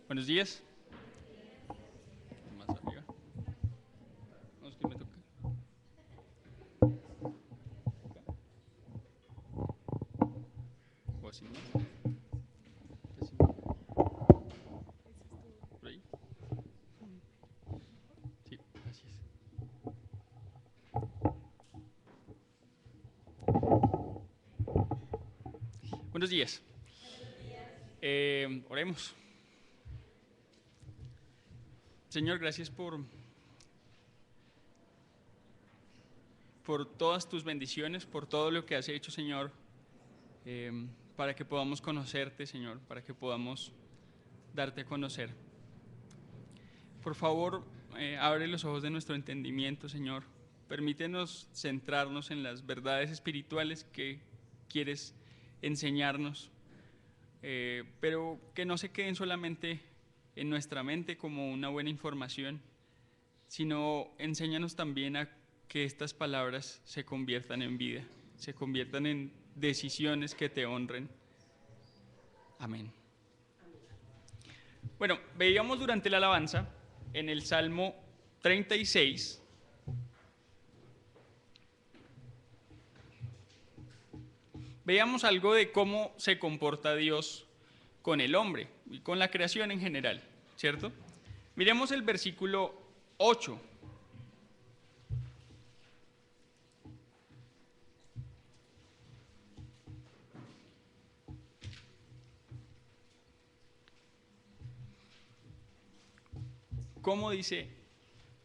Buenos días. Más arriba. No, es que me toca. O así más. Así. Por ahí. Sí, gracias. Buenos días. Oremos. Señor, gracias por todas tus bendiciones, por todo lo que has hecho, Señor, para que podamos conocerte, Señor, para que podamos darte a conocer. Por favor, abre los ojos de nuestro entendimiento, Señor. Permítenos centrarnos en las verdades espirituales que quieres enseñarnos, pero que no se queden solamente en nuestra mente como una buena información, sino enséñanos también a que estas palabras se conviertan en vida, se conviertan en decisiones que te honren. Amén. Bueno, veíamos durante la alabanza en el Salmo 36, veíamos algo de cómo se comporta Dios con el hombre y con la creación en general, ¿cierto? Miremos el versículo 8. ¿Cómo dice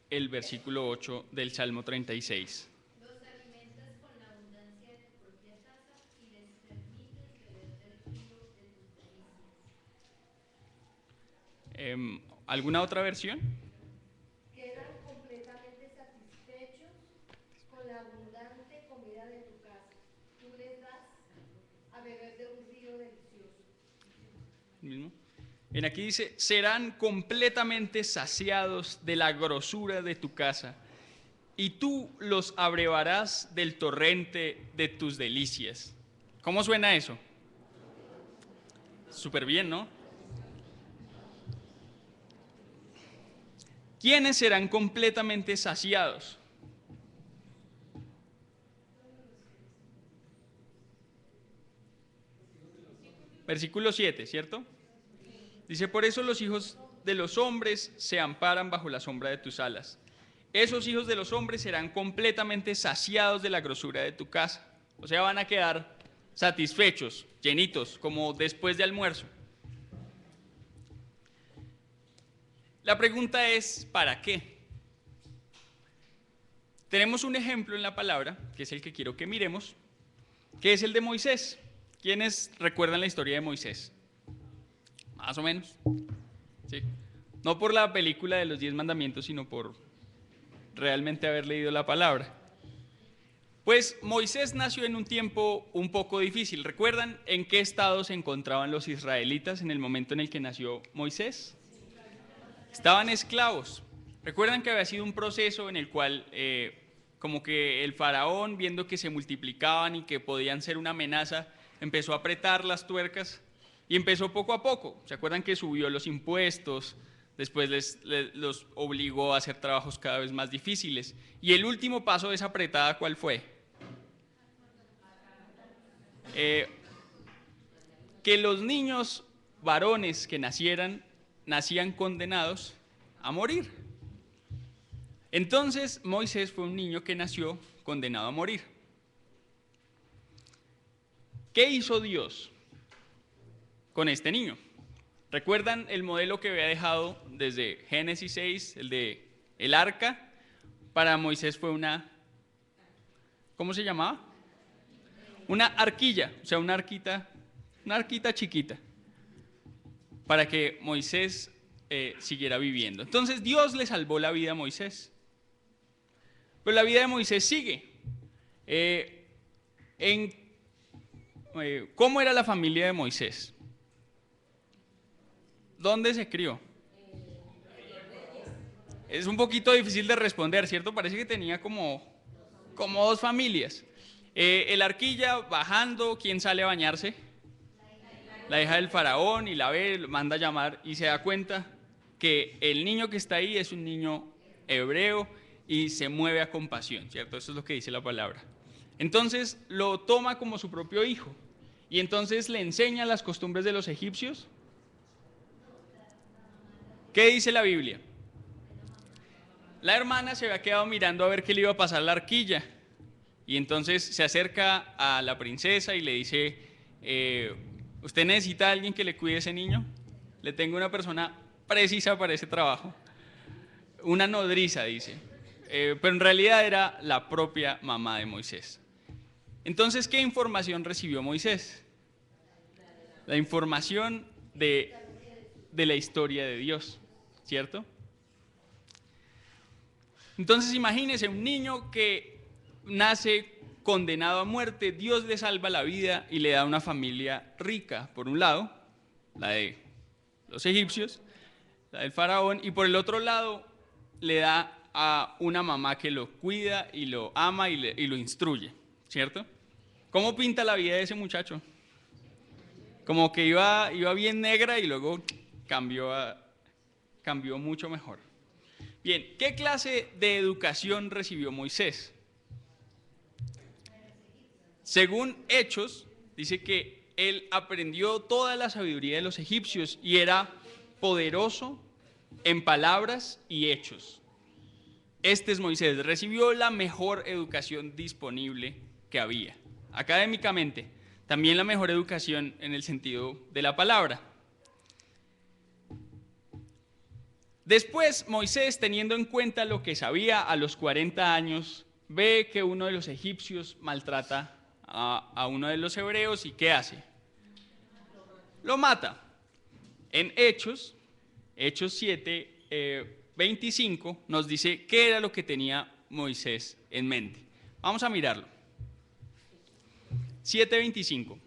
el versículo 8 del Salmo 36? Los alimentas con la abundancia de tu propia casa y les permites beber del río de tus delicias. ¿Alguna otra versión? Quedan completamente satisfechos con la abundante comida de tu casa. Tú les das a beber de un río delicioso. ¿Mismo? En aquí dice, serán completamente saciados de la grosura de tu casa, y tú los abrevarás del torrente de tus delicias. ¿Cómo suena eso? Súper bien, ¿no? ¿Quiénes serán completamente saciados? Versículo 7, ¿cierto? Dice, por eso los hijos de los hombres se amparan bajo la sombra de tus alas. Esos hijos de los hombres serán completamente saciados de la grosura de tu casa. O sea, van a quedar satisfechos, llenitos, como después de almuerzo. La pregunta es, ¿para qué? Tenemos un ejemplo en la palabra, que es el que quiero que miremos, que es el de Moisés. ¿Quiénes recuerdan la historia de Moisés? Más o menos. Sí. No por la película de los 10 mandamientos, sino por realmente haber leído la palabra. Pues Moisés nació en un tiempo un poco difícil. ¿Recuerdan en qué estado se encontraban los israelitas en el momento en el que nació Moisés? Estaban esclavos. ¿Recuerdan que había sido un proceso en el cual como que el faraón, viendo que se multiplicaban y que podían ser una amenaza, empezó a apretar las tuercas y empezó poco a poco? ¿Se acuerdan que subió los impuestos? Después los obligó a hacer trabajos cada vez más difíciles. Y el último paso de esa apretada, ¿cuál fue? Que los niños varones que nacían condenados a morir. Entonces Moisés fue un niño que nació condenado a morir. ¿Qué hizo Dios con este niño? ¿Recuerdan el modelo que había dejado desde Génesis 6, el de el arca? Para Moisés fue una, ¿cómo se llamaba? Una arquilla, o sea, una arquita chiquita, para que Moisés siguiera viviendo. Entonces Dios le salvó la vida a Moisés. Pero la vida de Moisés sigue. ¿Cómo era la familia de Moisés? ¿Dónde se crió? Es un poquito difícil de responder, ¿cierto? Parece que tenía como dos familias. El arquilla bajando, ¿quién sale a bañarse? la hija del faraón y la ve, lo manda a llamar y se da cuenta que el niño que está ahí es un niño hebreo y se mueve a compasión, ¿cierto? Eso es lo que dice la palabra. Entonces lo toma como su propio hijo y entonces le enseña las costumbres de los egipcios. ¿Qué dice la Biblia? La hermana se había quedado mirando a ver qué le iba a pasar la arquilla y entonces se acerca a la princesa y le dice, ¿usted necesita a alguien que le cuide a ese niño? Le tengo una persona precisa para ese trabajo, una nodriza, dice, pero en realidad era la propia mamá de Moisés. Entonces, ¿qué información recibió Moisés? La información de la historia de Dios, ¿cierto? Entonces imagínense un niño que nace condenado a muerte, Dios le salva la vida y le da una familia rica, por un lado, la de los egipcios, la del faraón, y por el otro lado le da a una mamá que lo cuida y lo ama y lo instruye, ¿cierto? ¿Cómo pinta la vida de ese muchacho? Como que iba bien negra y luego cambió mucho mejor. Bien, ¿qué clase de educación recibió Moisés? Según Hechos, dice que él aprendió toda la sabiduría de los egipcios y era poderoso en palabras y hechos. Este es Moisés, recibió la mejor educación disponible que había. Académicamente, también la mejor educación en el sentido de la palabra. Después, Moisés, teniendo en cuenta lo que sabía a los 40 años, ve que uno de los egipcios maltrata a uno de los hebreos y ¿qué hace? Lo mata. En Hechos 7, 25, nos dice qué era lo que tenía Moisés en mente. Vamos a mirarlo. 7:25.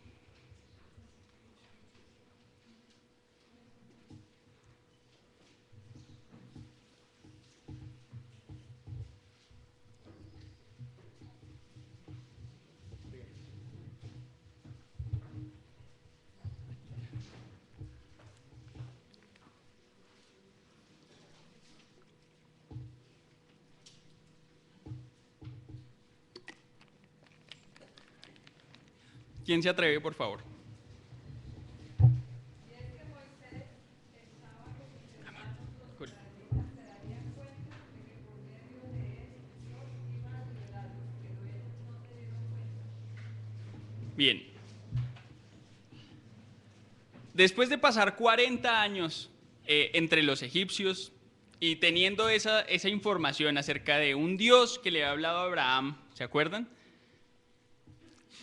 ¿Quién se atreve, por favor? Bien. Después de pasar 40 años entre los egipcios y teniendo esa información acerca de un Dios que le había hablado a Abraham, ¿se acuerdan?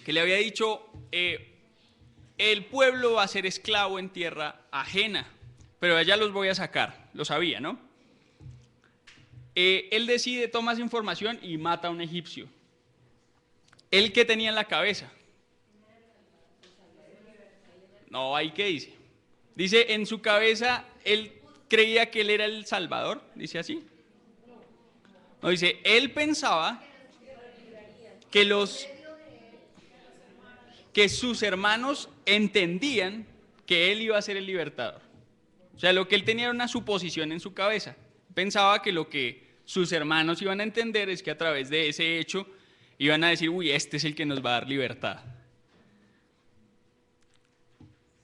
Que le había dicho, el pueblo va a ser esclavo en tierra ajena, pero allá los voy a sacar, lo sabía, ¿no? Él decide, toma esa información y mata a un egipcio. ¿Él qué tenía en la cabeza? No, ¿ahí qué dice? Dice, en su cabeza, él creía que él era el Salvador, dice así. No, dice, él pensaba que sus hermanos entendían que él iba a ser el libertador. O sea, lo que él tenía era una suposición en su cabeza. Pensaba que lo que sus hermanos iban a entender es que a través de ese hecho iban a decir, uy, este es el que nos va a dar libertad.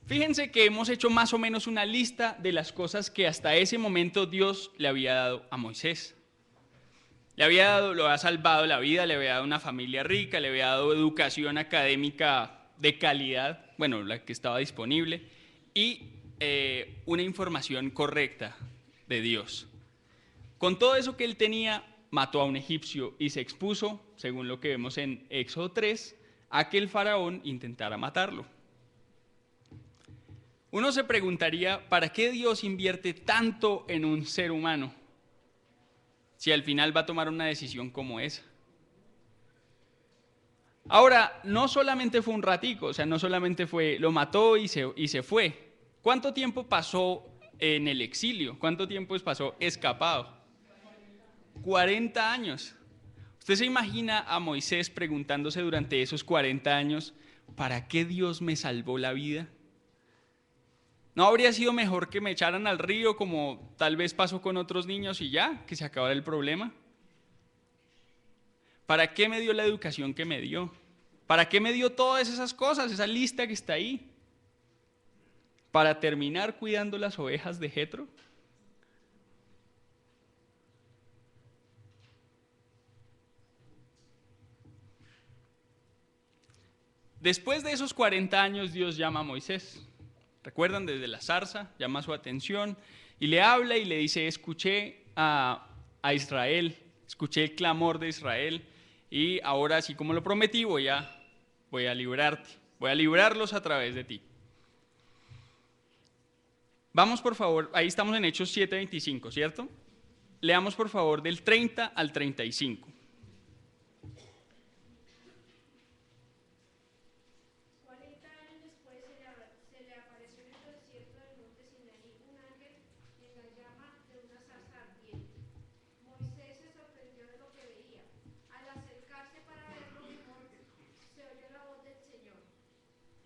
Fíjense que hemos hecho más o menos una lista de las cosas que hasta ese momento Dios le había dado a Moisés. Lo había salvado la vida, le había dado una familia rica, le había dado educación académica de calidad, bueno, la que estaba disponible, y una información correcta de Dios. Con todo eso que él tenía, mató a un egipcio y se expuso, según lo que vemos en Éxodo 3, a que el faraón intentara matarlo. Uno se preguntaría, ¿para qué Dios invierte tanto en un ser humano si al final va a tomar una decisión como esa? Ahora, no solamente fue un ratico, o sea, no solamente fue, lo mató y se fue. ¿Cuánto tiempo pasó en el exilio? ¿Cuánto tiempo pasó escapado? 40 años. ¿Usted se imagina a Moisés preguntándose durante esos 40 años, ¿para qué Dios me salvó la vida? ¿No habría sido mejor que me echaran al río como tal vez pasó con otros niños y ya, que se acabara el problema? ¿Para qué me dio la educación que me dio? ¿Para qué me dio todas esas cosas, esa lista que está ahí? ¿Para terminar cuidando las ovejas de Jetro? Después de esos 40 años, Dios llama a Moisés. ¿Recuerdan? Desde la zarza, llama su atención y le habla y le dice, escuché a Israel, escuché el clamor de Israel y ahora, así como lo prometí, voy a librarte, voy a librarlos a través de ti. Vamos por favor, ahí estamos en Hechos 7:25, ¿cierto? Leamos por favor del 30 al 35. 40 años después se le apareció en el desierto del monte Sinaí un ángel en la llama de una zarza ardiente. Moisés se sorprendió de lo que veía. Al acercarse para verlo mejor, se oyó la voz del Señor.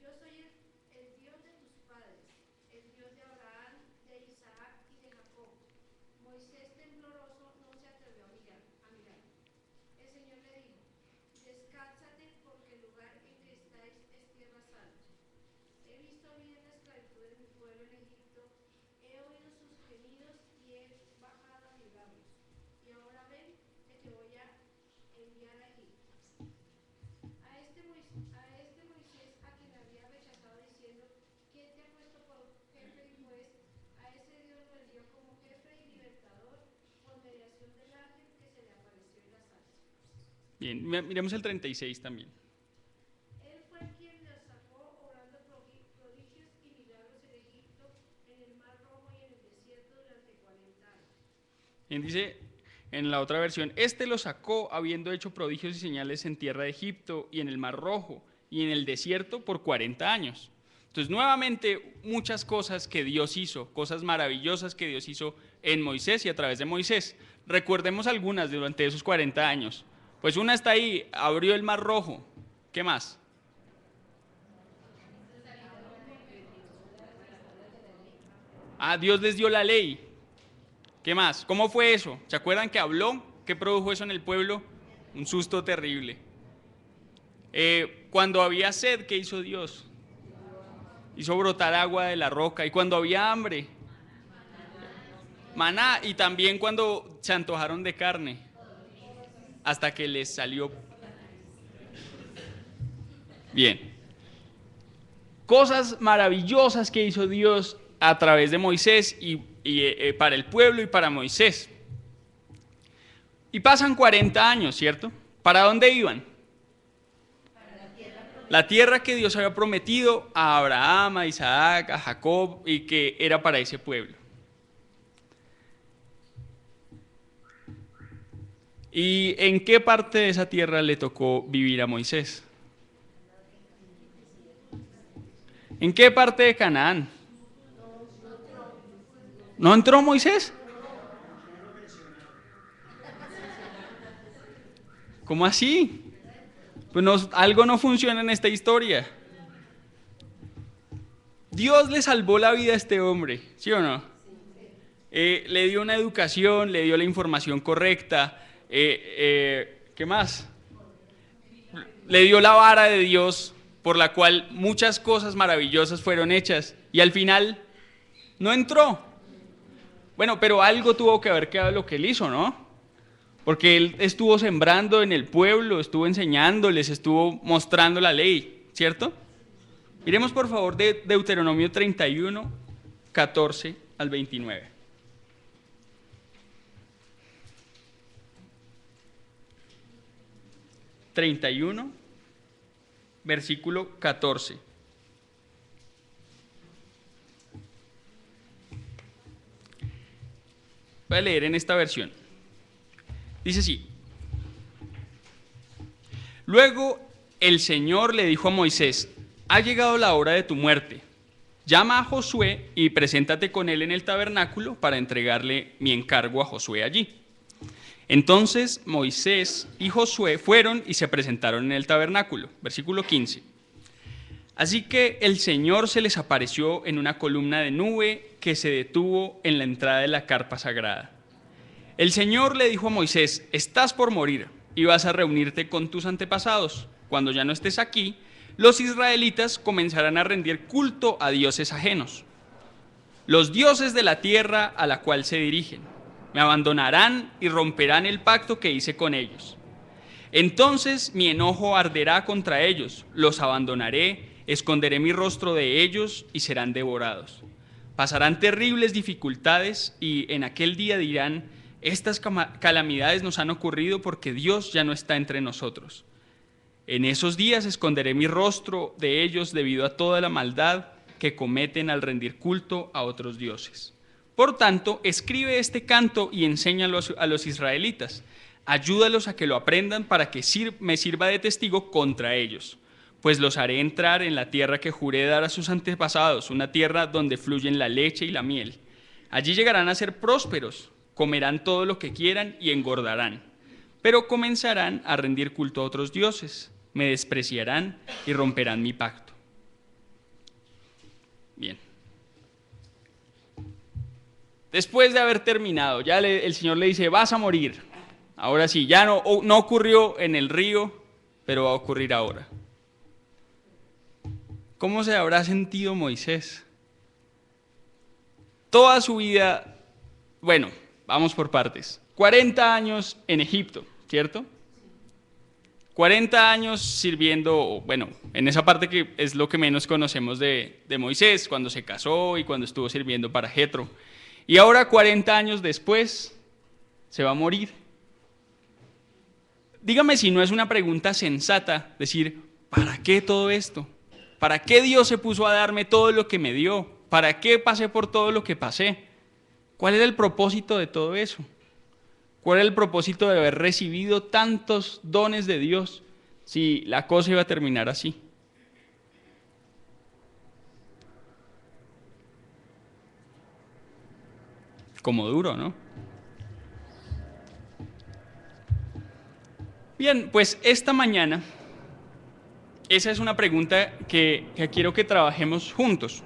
Yo soy el Dios de tus padres, el Dios de Abraham, de Isaac y de Jacob. Moisés tembloroso no se atrevió a mirar. El Señor le dijo, descálzate porque el lugar en que estáis es tierra santa. He visto bien la esclavitud de mi pueblo en Egipto, he oído sus gemidos y he bajado a librarlos. Y ahora ven que te voy a enviar a Egipto. A este Moisés a quien había rechazado diciendo, ¿quién te ha puesto por jefe y juez? A ese Dios lo envió como jefe y libertador por mediación del ángel que se le apareció en la zarza. Bien, miremos el 36 también. Él fue quien los sacó obrando prodigios y milagros en Egipto, en el Mar Rojo y en el desierto durante 40 años. Bien, dice en la otra versión, este lo sacó habiendo hecho prodigios y señales en tierra de Egipto y en el Mar Rojo y en el desierto por 40 años. Entonces, nuevamente, muchas cosas que Dios hizo, cosas maravillosas que Dios hizo en Moisés y a través de Moisés. Recordemos algunas durante esos 40 años. Pues una está ahí, abrió el Mar Rojo. ¿Qué más? Dios les dio la ley. ¿Qué más? ¿Cómo fue eso? ¿Se acuerdan que habló? ¿Qué produjo eso en el pueblo? Un susto terrible. Cuando había sed, ¿qué hizo Dios? Hizo brotar agua de la roca. Y cuando había hambre, maná. Y también cuando se antojaron de carne, hasta que les salió. Bien. Cosas maravillosas que hizo Dios a través de Moisés y para el pueblo y para Moisés. Y pasan 40 años, ¿cierto? ¿Para dónde iban? La tierra que Dios había prometido a Abraham, a Isaac, a Jacob y que era para ese pueblo. ¿Y en qué parte de esa tierra le tocó vivir a Moisés? ¿En qué parte de Canaán? ¿No entró Moisés? ¿Cómo así? Pues algo no funciona en esta historia. Dios le salvó la vida a este hombre, ¿sí o no? Le dio una educación, le dio la información correcta. ¿Qué más? Le dio la vara de Dios por la cual muchas cosas maravillosas fueron hechas y al final no entró. Bueno, pero algo tuvo que haber quedado lo que él hizo, ¿no? Porque él estuvo sembrando en el pueblo, estuvo enseñándoles, estuvo mostrando la ley, ¿cierto? Miremos por favor de Deuteronomio 31, 14 al 29. Versículo 14. Voy a leer en esta versión. Dice así: luego el Señor le dijo a Moisés: ha llegado la hora de tu muerte. Llama a Josué y preséntate con él en el tabernáculo para entregarle mi encargo a Josué allí. Entonces Moisés y Josué fueron y se presentaron en el tabernáculo. Versículo 15. Así que el Señor se les apareció en una columna de nube que se detuvo en la entrada de la carpa sagrada. El Señor le dijo a Moisés: estás por morir y vas a reunirte con tus antepasados. Cuando ya no estés aquí, los israelitas comenzarán a rendir culto a dioses ajenos, los dioses de la tierra a la cual se dirigen. Me abandonarán y romperán el pacto que hice con ellos. Entonces mi enojo arderá contra ellos, los abandonaré, esconderé mi rostro de ellos y serán devorados. Pasarán terribles dificultades y en aquel día dirán: estas calamidades nos han ocurrido porque Dios ya no está entre nosotros. En esos días esconderé mi rostro de ellos debido a toda la maldad que cometen al rendir culto a otros dioses. Por tanto, escribe este canto y enséñalo a los israelitas. Ayúdalos a que lo aprendan para que me sirva de testigo contra ellos, pues los haré entrar en la tierra que juré dar a sus antepasados, una tierra donde fluyen la leche y la miel. Allí llegarán a ser prósperos, comerán todo lo que quieran y engordarán, pero comenzarán a rendir culto a otros dioses, me despreciarán y romperán mi pacto. Bien. Después de haber terminado, ya el Señor le dice: vas a morir. Ahora sí, ya no ocurrió en el río, pero va a ocurrir ahora. ¿Cómo se habrá sentido Moisés? Toda su vida, bueno, vamos por partes. 40 años en Egipto, ¿cierto? 40 años sirviendo, bueno, en esa parte que es lo que menos conocemos de Moisés, cuando se casó y cuando estuvo sirviendo para Jetro. Y ahora 40 años después se va a morir. Dígame si no es una pregunta sensata decir: ¿para qué todo esto? ¿Para qué Dios se puso a darme todo lo que me dio? ¿Para qué pasé por todo lo que pasé? ¿Cuál era el propósito de todo eso? ¿Cuál era el propósito de haber recibido tantos dones de Dios si la cosa iba a terminar así? Como duro, ¿no? Bien, pues esta mañana, esa es una pregunta que quiero que trabajemos juntos.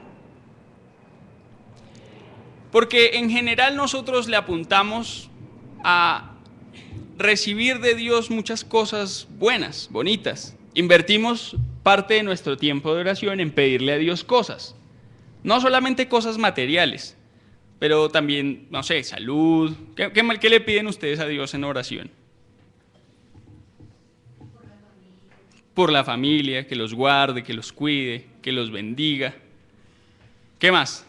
Porque en general nosotros le apuntamos a recibir de Dios muchas cosas buenas, bonitas. Invertimos parte de nuestro tiempo de oración en pedirle a Dios cosas. No solamente cosas materiales, pero también, no sé, salud. ¿Qué le piden ustedes a Dios en oración? Por la familia, que los guarde, que los cuide, que los bendiga. ¿Qué más?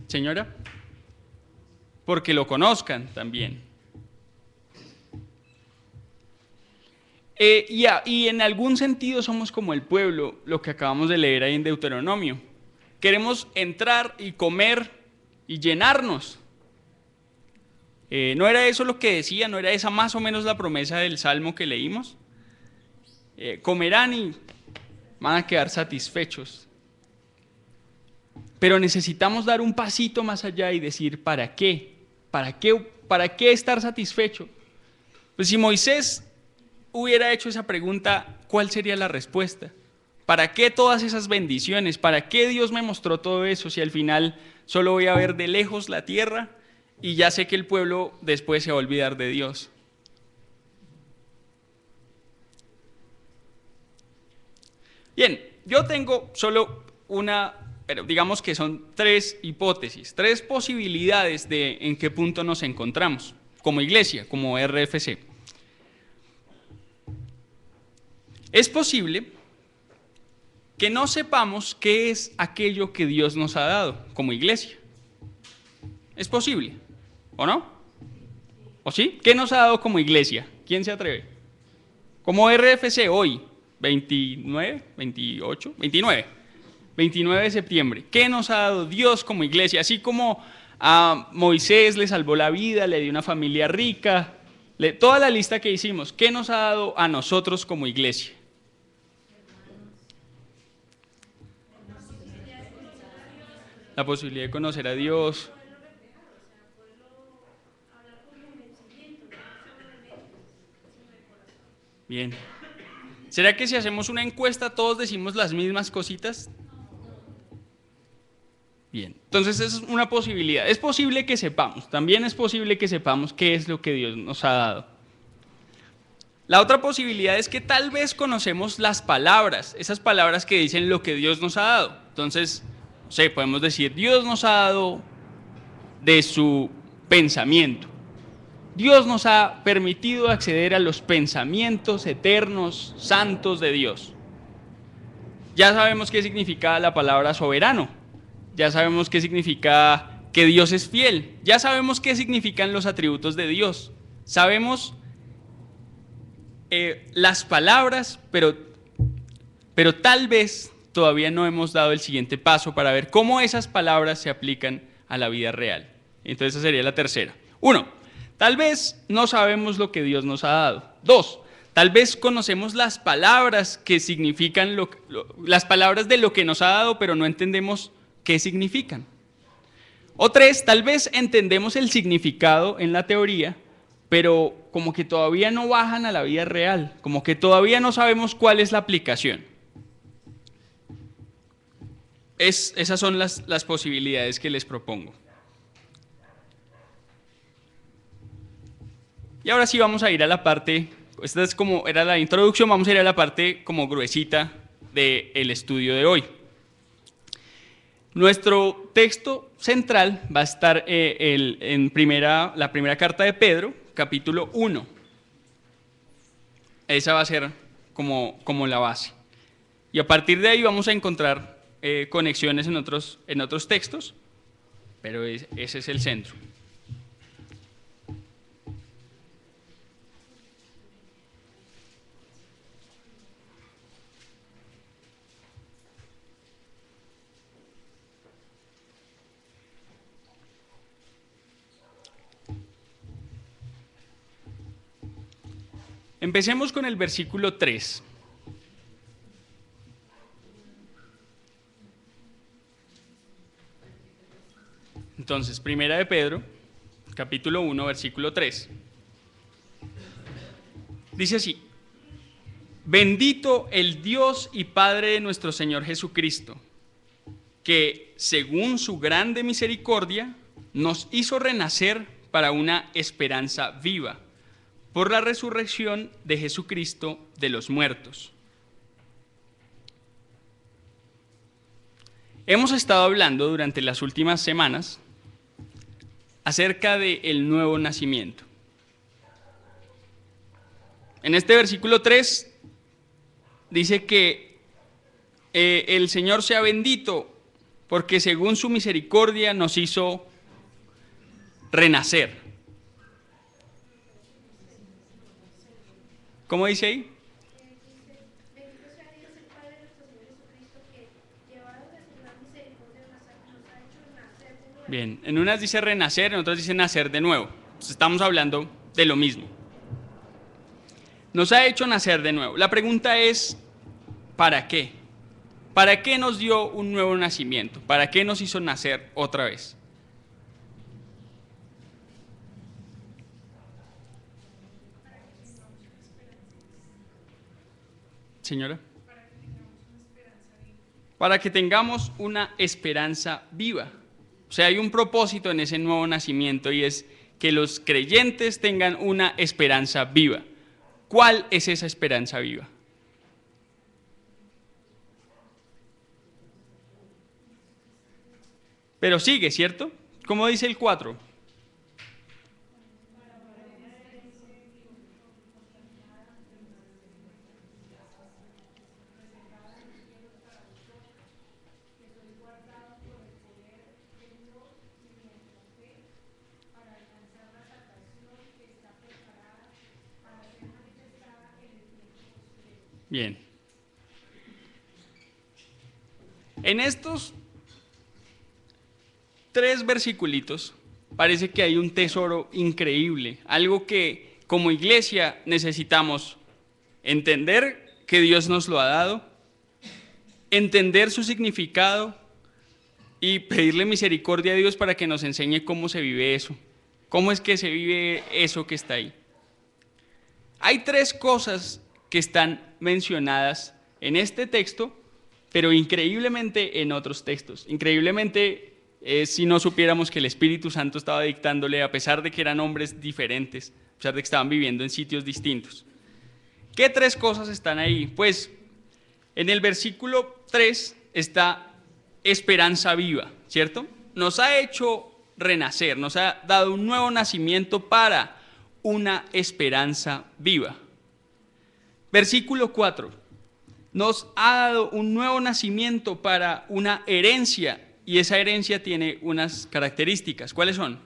Señora, porque lo conozcan también. Y en algún sentido somos como el pueblo, lo que acabamos de leer ahí en Deuteronomio. Queremos entrar y comer y llenarnos. ¿No era eso lo que decía? ¿No era esa más o menos la promesa del Salmo que leímos? Comerán y van a quedar satisfechos. Pero necesitamos dar un pasito más allá y decir: ¿para qué? ¿Para qué estar satisfecho? Pues si Moisés hubiera hecho esa pregunta, ¿cuál sería la respuesta? ¿Para qué todas esas bendiciones? ¿Para qué Dios me mostró todo eso si al final solo voy a ver de lejos la tierra y ya sé que el pueblo después se va a olvidar de Dios? Bien, yo tengo solo pero digamos que son 3 hipótesis, 3 posibilidades de en qué punto nos encontramos como iglesia, como RFC. Es posible que no sepamos qué es aquello que Dios nos ha dado como iglesia. ¿Es posible? ¿O no? ¿O sí? ¿Qué nos ha dado como iglesia? ¿Quién se atreve? Como RFC hoy, 29, 28, 29 de septiembre. ¿Qué nos ha dado Dios como iglesia? Así como a Moisés le salvó la vida, le dio una familia rica, toda la lista que hicimos, ¿qué nos ha dado a nosotros como iglesia? La posibilidad de conocer a Dios. Bien. ¿Será que si hacemos una encuesta todos decimos las mismas cositas? Bien, entonces esa es una posibilidad. Es posible que sepamos, también es posible que sepamos qué es lo que Dios nos ha dado. La otra posibilidad es que tal vez conocemos las palabras, esas palabras que dicen lo que Dios nos ha dado. Entonces, no sé, podemos decir, Dios nos ha dado de su pensamiento. Dios nos ha permitido acceder a los pensamientos eternos, santos de Dios. Ya sabemos qué significa la palabra soberano. Ya sabemos qué significa que Dios es fiel. Ya sabemos qué significan los atributos de Dios. Sabemos las palabras, pero tal vez todavía no hemos dado el siguiente paso para ver cómo esas palabras se aplican a la vida real. Entonces esa sería la tercera. 1. Tal vez no sabemos lo que Dios nos ha dado. 2. Tal vez conocemos las palabras que significan las palabras de lo que nos ha dado, pero no entendemos qué significan. O 3. Tal vez entendemos el significado en la teoría, pero como que todavía no bajan a la vida real, como que todavía no sabemos cuál es la aplicación. Esas son las posibilidades que les propongo. Y ahora sí vamos a ir a la parte, esta es como era la introducción, vamos a ir a la parte como gruesita del estudio de hoy. Nuestro texto central va a estar en la primera carta de Pedro, capítulo 1. Esa va a ser como la base. Y a partir de ahí vamos a encontrar conexiones en otros textos, pero ese es el centro. Empecemos con el versículo 3. Entonces, primera de Pedro, capítulo 1, versículo 3. Dice así: bendito el Dios y Padre de nuestro Señor Jesucristo, que según su grande misericordia nos hizo renacer para una esperanza viva, por la resurrección de Jesucristo de los muertos. Hemos estado hablando durante las últimas semanas acerca del nuevo nacimiento. En este versículo 3 dice que el Señor sea bendito porque según su misericordia nos hizo renacer. ¿Cómo dice ahí? Bendito sea Dios, el Padre de nuestro Señor Jesucristo, que llevado de su gran misericordia nos ha hecho nacer de nuevo. Bien, en unas dice renacer, en otras dice nacer de nuevo. Entonces estamos hablando de lo mismo. Nos ha hecho nacer de nuevo. La pregunta es, ¿para qué? ¿Para qué nos dio un nuevo nacimiento? ¿Para qué nos hizo nacer otra vez? Señora. Para que tengamos una esperanza viva. O sea, hay un propósito en ese nuevo nacimiento y es que los creyentes tengan una esperanza viva. ¿Cuál es esa esperanza viva? Pero sigue, ¿cierto? ¿Cómo dice el 4? Bien. En estos 3 versiculitos parece que hay un tesoro increíble, algo que como iglesia necesitamos entender que Dios nos lo ha dado, entender su significado y pedirle misericordia a Dios para que nos enseñe cómo se vive eso, cómo es que se vive eso que está ahí. Hay 3 cosas que están mencionadas en este texto, pero increíblemente en otros textos. Increíblemente si no supiéramos que el Espíritu Santo estaba dictándole, a pesar de que eran hombres diferentes, a pesar de que estaban viviendo en sitios distintos. ¿Qué tres cosas están ahí? Pues en el versículo 3 está esperanza viva, ¿cierto? Nos ha hecho renacer, nos ha dado un nuevo nacimiento para una esperanza viva. Versículo 4, nos ha dado un nuevo nacimiento para una herencia, y esa herencia tiene unas características. ¿Cuáles son?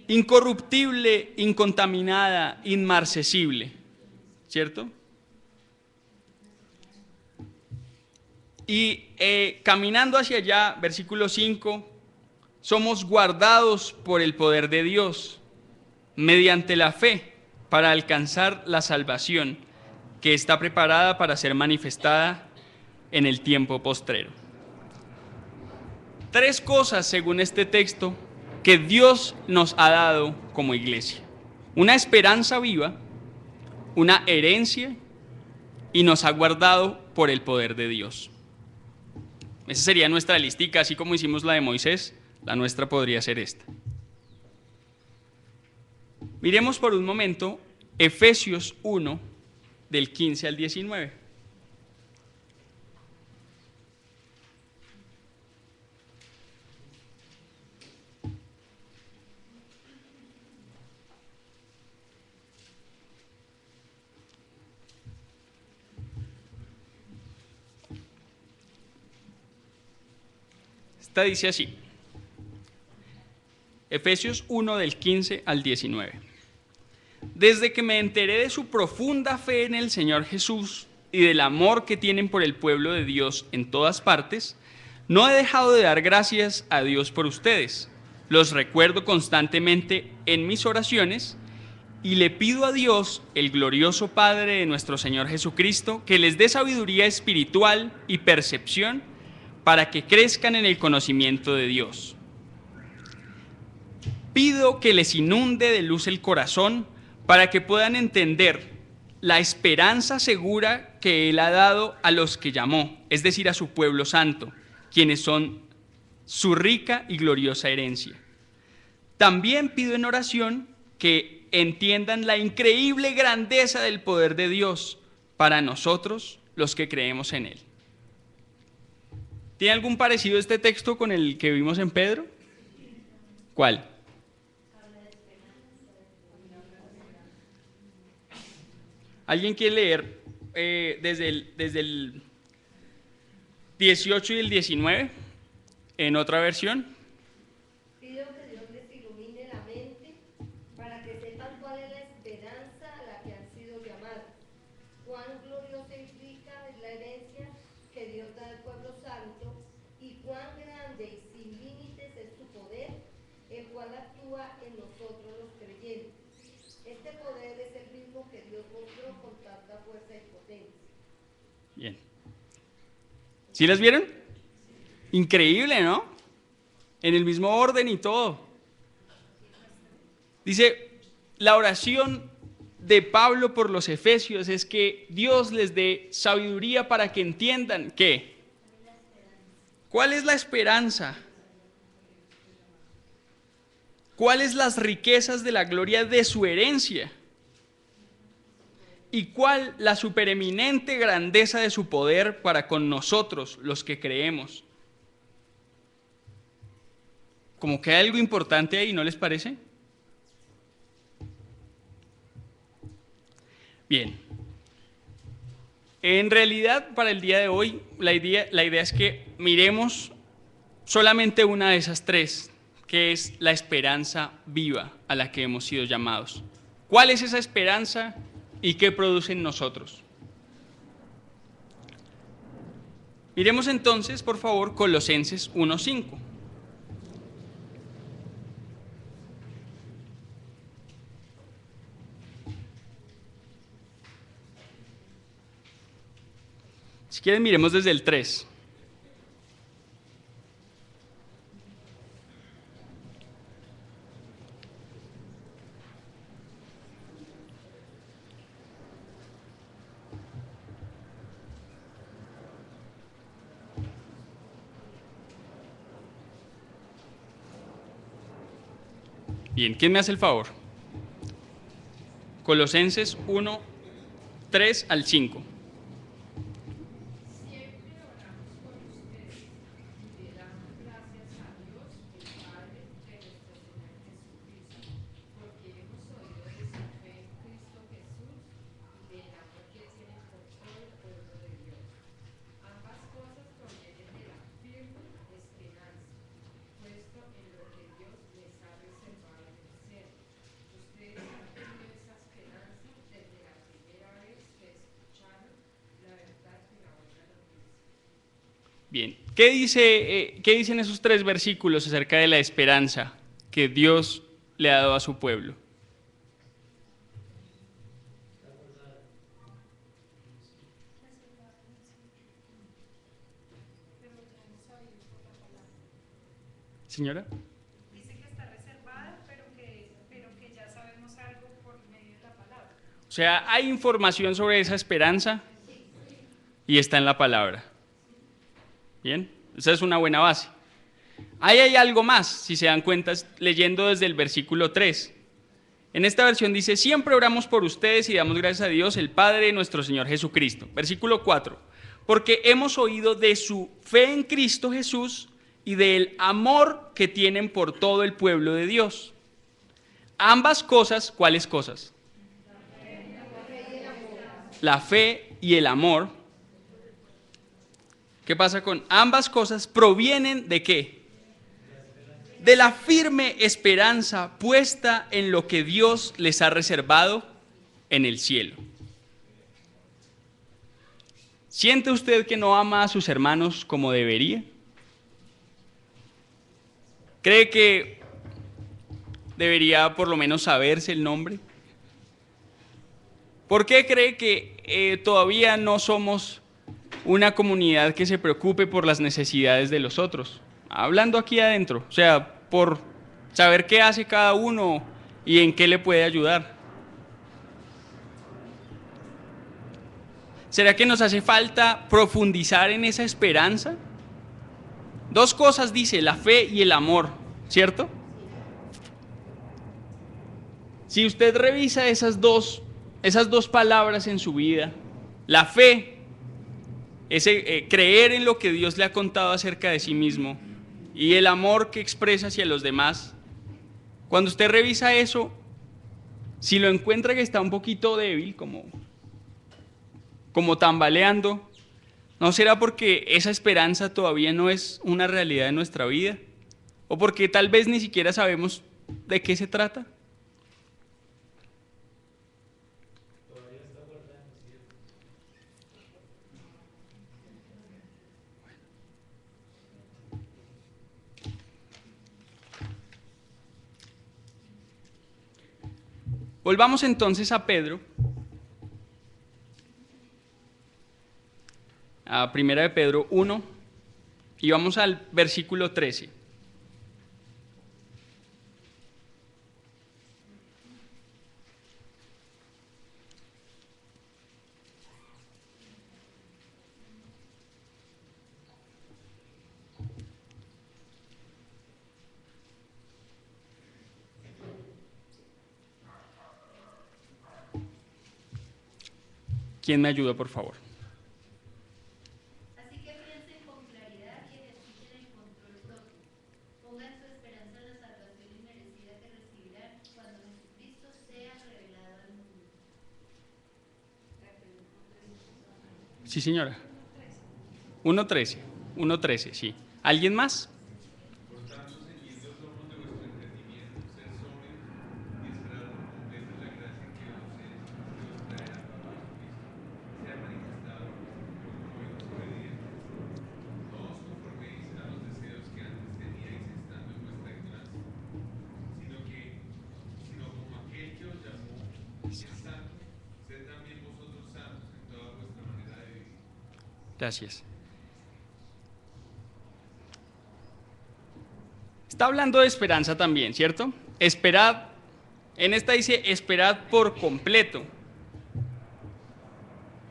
Incorruptible, incontaminada, inmarcesible, ¿cierto? Y caminando hacia allá, versículo 5, somos guardados por el poder de Dios mediante la fe para alcanzar la salvación que está preparada para ser manifestada en el tiempo postrero. Tres cosas, según este texto, que Dios nos ha dado como iglesia: una esperanza viva, una herencia, y nos ha guardado por el poder de Dios. Esa sería nuestra listica, así como hicimos la de Moisés, la nuestra podría ser esta. Miremos por un momento Efesios 1, del 15 al 19. Esta dice así, Efesios 1 del 15 al 19. Desde que me enteré de su profunda fe en el Señor Jesús y del amor que tienen por el pueblo de Dios en todas partes, no he dejado de dar gracias a Dios por ustedes. Los recuerdo constantemente en mis oraciones y le pido a Dios, el glorioso Padre de nuestro Señor Jesucristo, que les dé sabiduría espiritual y percepción para que crezcan en el conocimiento de Dios. Pido que les inunde de luz el corazón para que puedan entender la esperanza segura que Él ha dado a los que llamó, es decir, a su pueblo santo, quienes son su rica y gloriosa herencia. También pido en oración que entiendan la increíble grandeza del poder de Dios para nosotros, los que creemos en Él. ¿Tiene algún parecido este texto con el que vimos en Pedro? ¿Cuál? ¿Alguien quiere leer desde el 18 y el 19 en otra versión? Pido que Dios les ilumine la mente para que sepan cuál es la esperanza a la que han sido llamados, cuán gloriosa y rica es la herencia que Dios da al pueblo santo y cuán grande y sin límites es su poder, el cual actúa en nosotros los creyentes. Este poder es el mismo que Dios mostró con tanta fuerza y potencia. Bien. ¿Sí las vieron? Increíble, ¿no? En el mismo orden y todo. Dice, la oración de Pablo por los efesios es que Dios les dé sabiduría para que entiendan ¿qué? ¿Cuál es la esperanza? ¿Cuáles las riquezas de la gloria de su herencia? ¿Y cuál la supereminente grandeza de su poder para con nosotros, los que creemos? Como que hay algo importante ahí, ¿no les parece? Bien. En realidad, para el día de hoy, la idea es que miremos solamente una de esas tres, que es la esperanza viva a la que hemos sido llamados. ¿Cuál es esa esperanza y qué produce en nosotros? Miremos entonces, por favor, Colosenses 1:5. Si quieren, miremos desde el 3. Bien, ¿quién me hace el favor? Colosenses 1, 3 al 5. Siempre oramos por ustedes y le damos gracias a Dios, el Padre de nuestro Señor Jesucristo, porque hemos oído de su fe en Cristo Jesús y del amor que tienen por todo el pueblo de Dios. Ambas cosas provienen de la firme esperanza, puesto en lo que Dios les ha reservado en el cielo. Ustedes han tenido esa esperanza desde la primera vez que escucharon la verdad de la buena noticia. Bien, ¿qué dicen esos 3 versículos acerca de la esperanza que Dios le ha dado a su pueblo? Señora. Dice que está reservada, pero que ya sabemos algo por medio de la palabra. O sea, hay información sobre esa esperanza y está en la palabra. Bien, esa es una buena base. Ahí hay algo más, si se dan cuenta, leyendo desde el versículo 3. En esta versión dice, siempre oramos por ustedes y damos gracias a Dios, el Padre de nuestro Señor Jesucristo. Versículo 4, porque hemos oído de su fe en Cristo Jesús y del amor que tienen por todo el pueblo de Dios. Ambas cosas, ¿cuáles cosas? La fe y el amor. ¿Qué pasa con ambas cosas? Provienen de ¿qué? De la firme esperanza puesta en lo que Dios les ha reservado en el cielo. ¿Siente usted que no ama a sus hermanos como debería? ¿Cree que debería por lo menos saberse el nombre? ¿Por qué cree que todavía no somos una comunidad que se preocupe por las necesidades de los otros? Hablando aquí adentro, o sea, por saber qué hace cada uno y en qué le puede ayudar. ¿Será que nos hace falta profundizar en esa esperanza? 2 cosas dice, la fe y el amor, ¿cierto? Si usted revisa esas dos palabras en su vida, la fe, ese creer en lo que Dios le ha contado acerca de sí mismo, y el amor que expresa hacia los demás, cuando usted revisa eso, si lo encuentra que está un poquito débil, como tambaleando, ¿no será porque esa esperanza todavía no es una realidad en nuestra vida? ¿O porque tal vez ni siquiera sabemos de qué se trata? Volvamos entonces a Pedro, a 1 de Pedro 1, y vamos al versículo 13. ¿Quién me ayuda, por favor? Así que piensen con claridad y ejerciten el control propio. Pongan su esperanza en la salvación inmerecida que recibirán cuando Jesucristo sea revelado al mundo. Sí, señora. 1.13, 1.13, sí. ¿Alguien más? Gracias. Está hablando de esperanza también, ¿cierto? Esperad, en esta dice esperad por completo.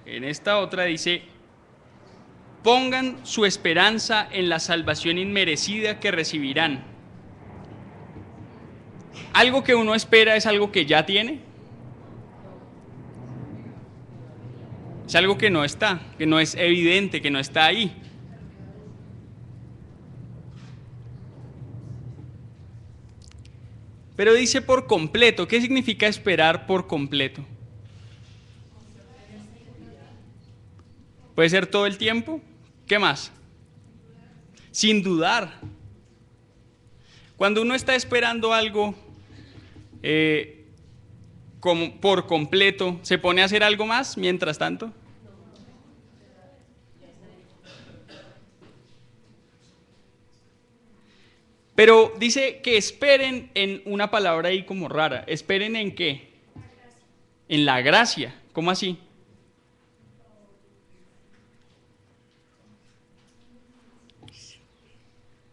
En esta otra dice, pongan su esperanza en la salvación inmerecida que recibirán. ¿Algo que uno espera es algo que ya tiene? Es algo que no está, que no es evidente, que no está ahí. Pero dice por completo. ¿Qué significa esperar por completo? ¿Puede ser todo el tiempo? ¿Qué más? Sin dudar. Cuando uno está esperando algo como por completo, ¿se pone a hacer algo más mientras tanto? Pero dice que esperen en una palabra ahí como rara. ¿Esperen en qué? En la gracia. ¿Cómo así?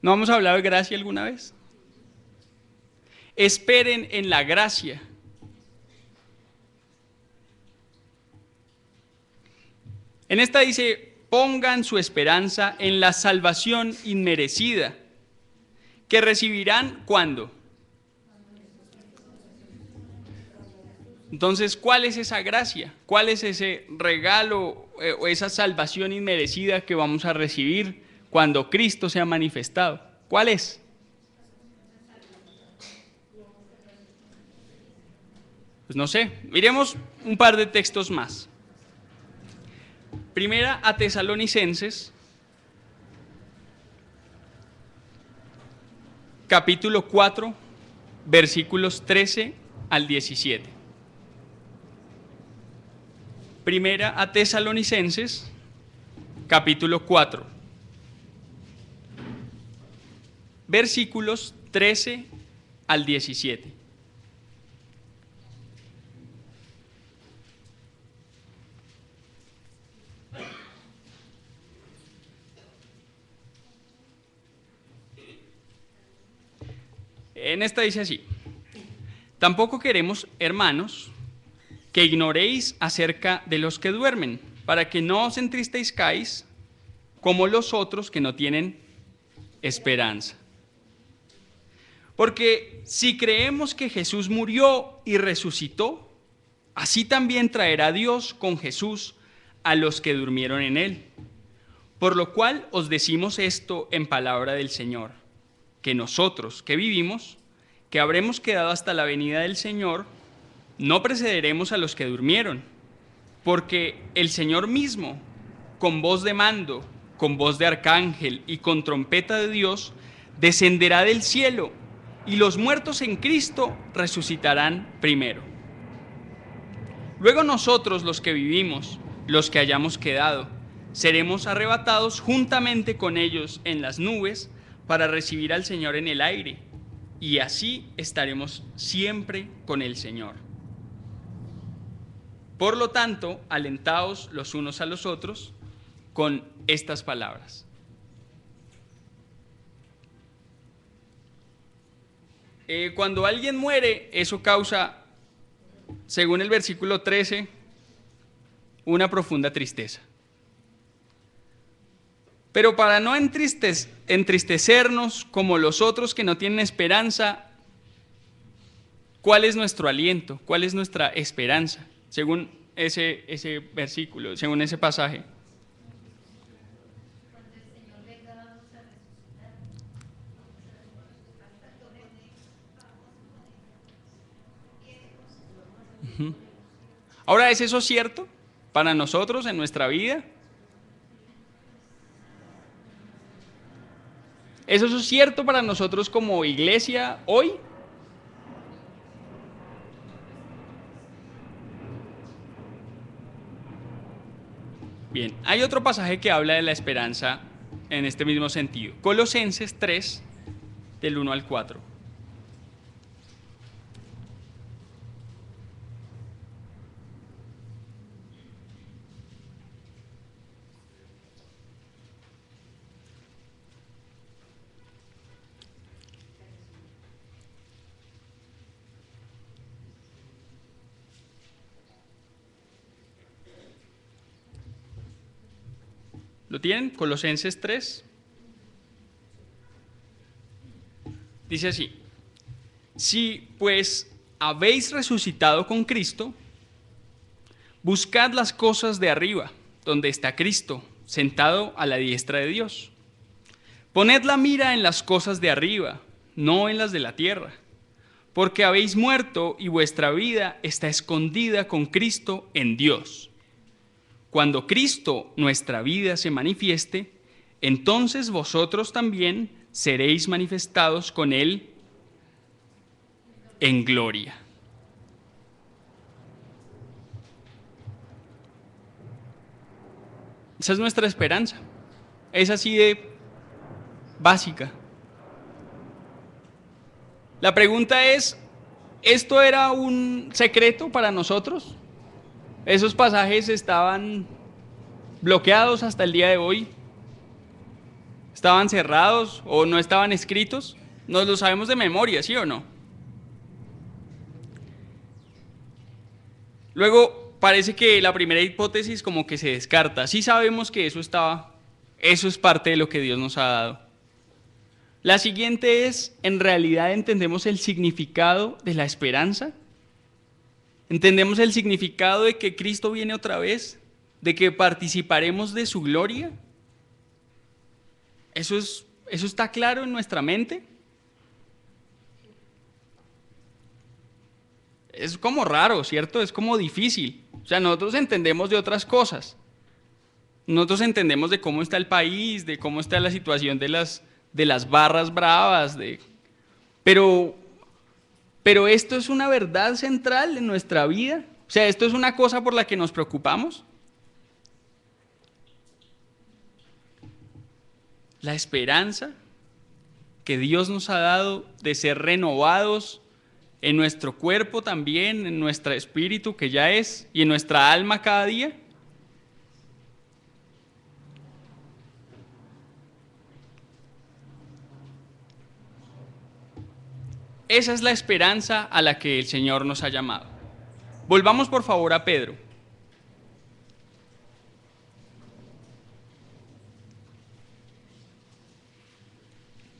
¿No hemos hablado de gracia alguna vez? Esperen en la gracia. En esta dice, pongan su esperanza en la salvación inmerecida, que recibirán ¿cuándo? Entonces, ¿cuál es esa gracia? ¿Cuál es ese regalo o esa salvación inmerecida que vamos a recibir cuando Cristo sea manifestado? ¿Cuál es? Pues no sé, miremos un par de textos más. Primera a Tesalonicenses, capítulo 4, versículos 13 al 17. Primera a Tesalonicenses, capítulo 4, versículos 13 al 17. En esta dice así: tampoco queremos, hermanos, que ignoréis acerca de los que duermen, para que no os entristezcáis como los otros que no tienen esperanza. Porque si creemos que Jesús murió y resucitó, así también traerá Dios con Jesús a los que durmieron en él. Por lo cual os decimos esto en palabra del Señor, que nosotros que vivimos, que habremos quedado hasta la venida del Señor, no precederemos a los que durmieron, porque el Señor mismo, con voz de mando, con voz de arcángel y con trompeta de Dios, descenderá del cielo, y los muertos en Cristo resucitarán primero. Luego nosotros, los que vivimos, los que hayamos quedado, seremos arrebatados juntamente con ellos en las nubes para recibir al Señor en el aire, y así estaremos siempre con el Señor. Por lo tanto, alentaos los unos a los otros con estas palabras. Cuando alguien muere, eso causa, según el versículo 13, una profunda tristeza. Pero para no entristecernos como los otros que no tienen esperanza, ¿cuál es nuestro aliento? ¿Cuál es nuestra esperanza? Según ese versículo, según ese pasaje. Cuando el Señor venga vamos a resucitar. Ahora, ¿es eso cierto para nosotros en nuestra vida? ¿Es eso cierto para nosotros como iglesia hoy? Bien, hay otro pasaje que habla de la esperanza en este mismo sentido. Colosenses 3, del 1 al 4. ¿Lo tienen? Colosenses 3. Dice así: Si pues habéis resucitado con Cristo, buscad las cosas de arriba, donde está Cristo, sentado a la diestra de Dios. Poned la mira en las cosas de arriba, no en las de la tierra, porque habéis muerto y vuestra vida está escondida con Cristo en Dios. Cuando Cristo, nuestra vida, se manifieste, entonces vosotros también seréis manifestados con Él en gloria. Esa es nuestra esperanza. Es así de básica. La pregunta es, ¿esto era un secreto para nosotros? ¿Esos pasajes estaban bloqueados hasta el día de hoy? ¿Estaban cerrados o no estaban escritos? ¿Nos lo sabemos de memoria, sí o no? Luego, parece que la primera hipótesis como que se descarta. Sí sabemos que eso es parte de lo que Dios nos ha dado. La siguiente es, ¿en realidad entendemos el significado de la esperanza? ¿Entendemos el significado de que Cristo viene otra vez? ¿De que participaremos de su gloria? ¿Eso está claro en nuestra mente? Es como raro, ¿cierto? Es como difícil. O sea, nosotros entendemos de otras cosas. Nosotros entendemos de cómo está el país, de cómo está la situación de las barras bravas, pero esto es una verdad central en nuestra vida. O sea, esto es una cosa por la que nos preocupamos. La esperanza que Dios nos ha dado de ser renovados en nuestro cuerpo también, en nuestro espíritu que ya es, y en nuestra alma cada día. Esa es la esperanza a la que el Señor nos ha llamado. Volvamos por favor a Pedro.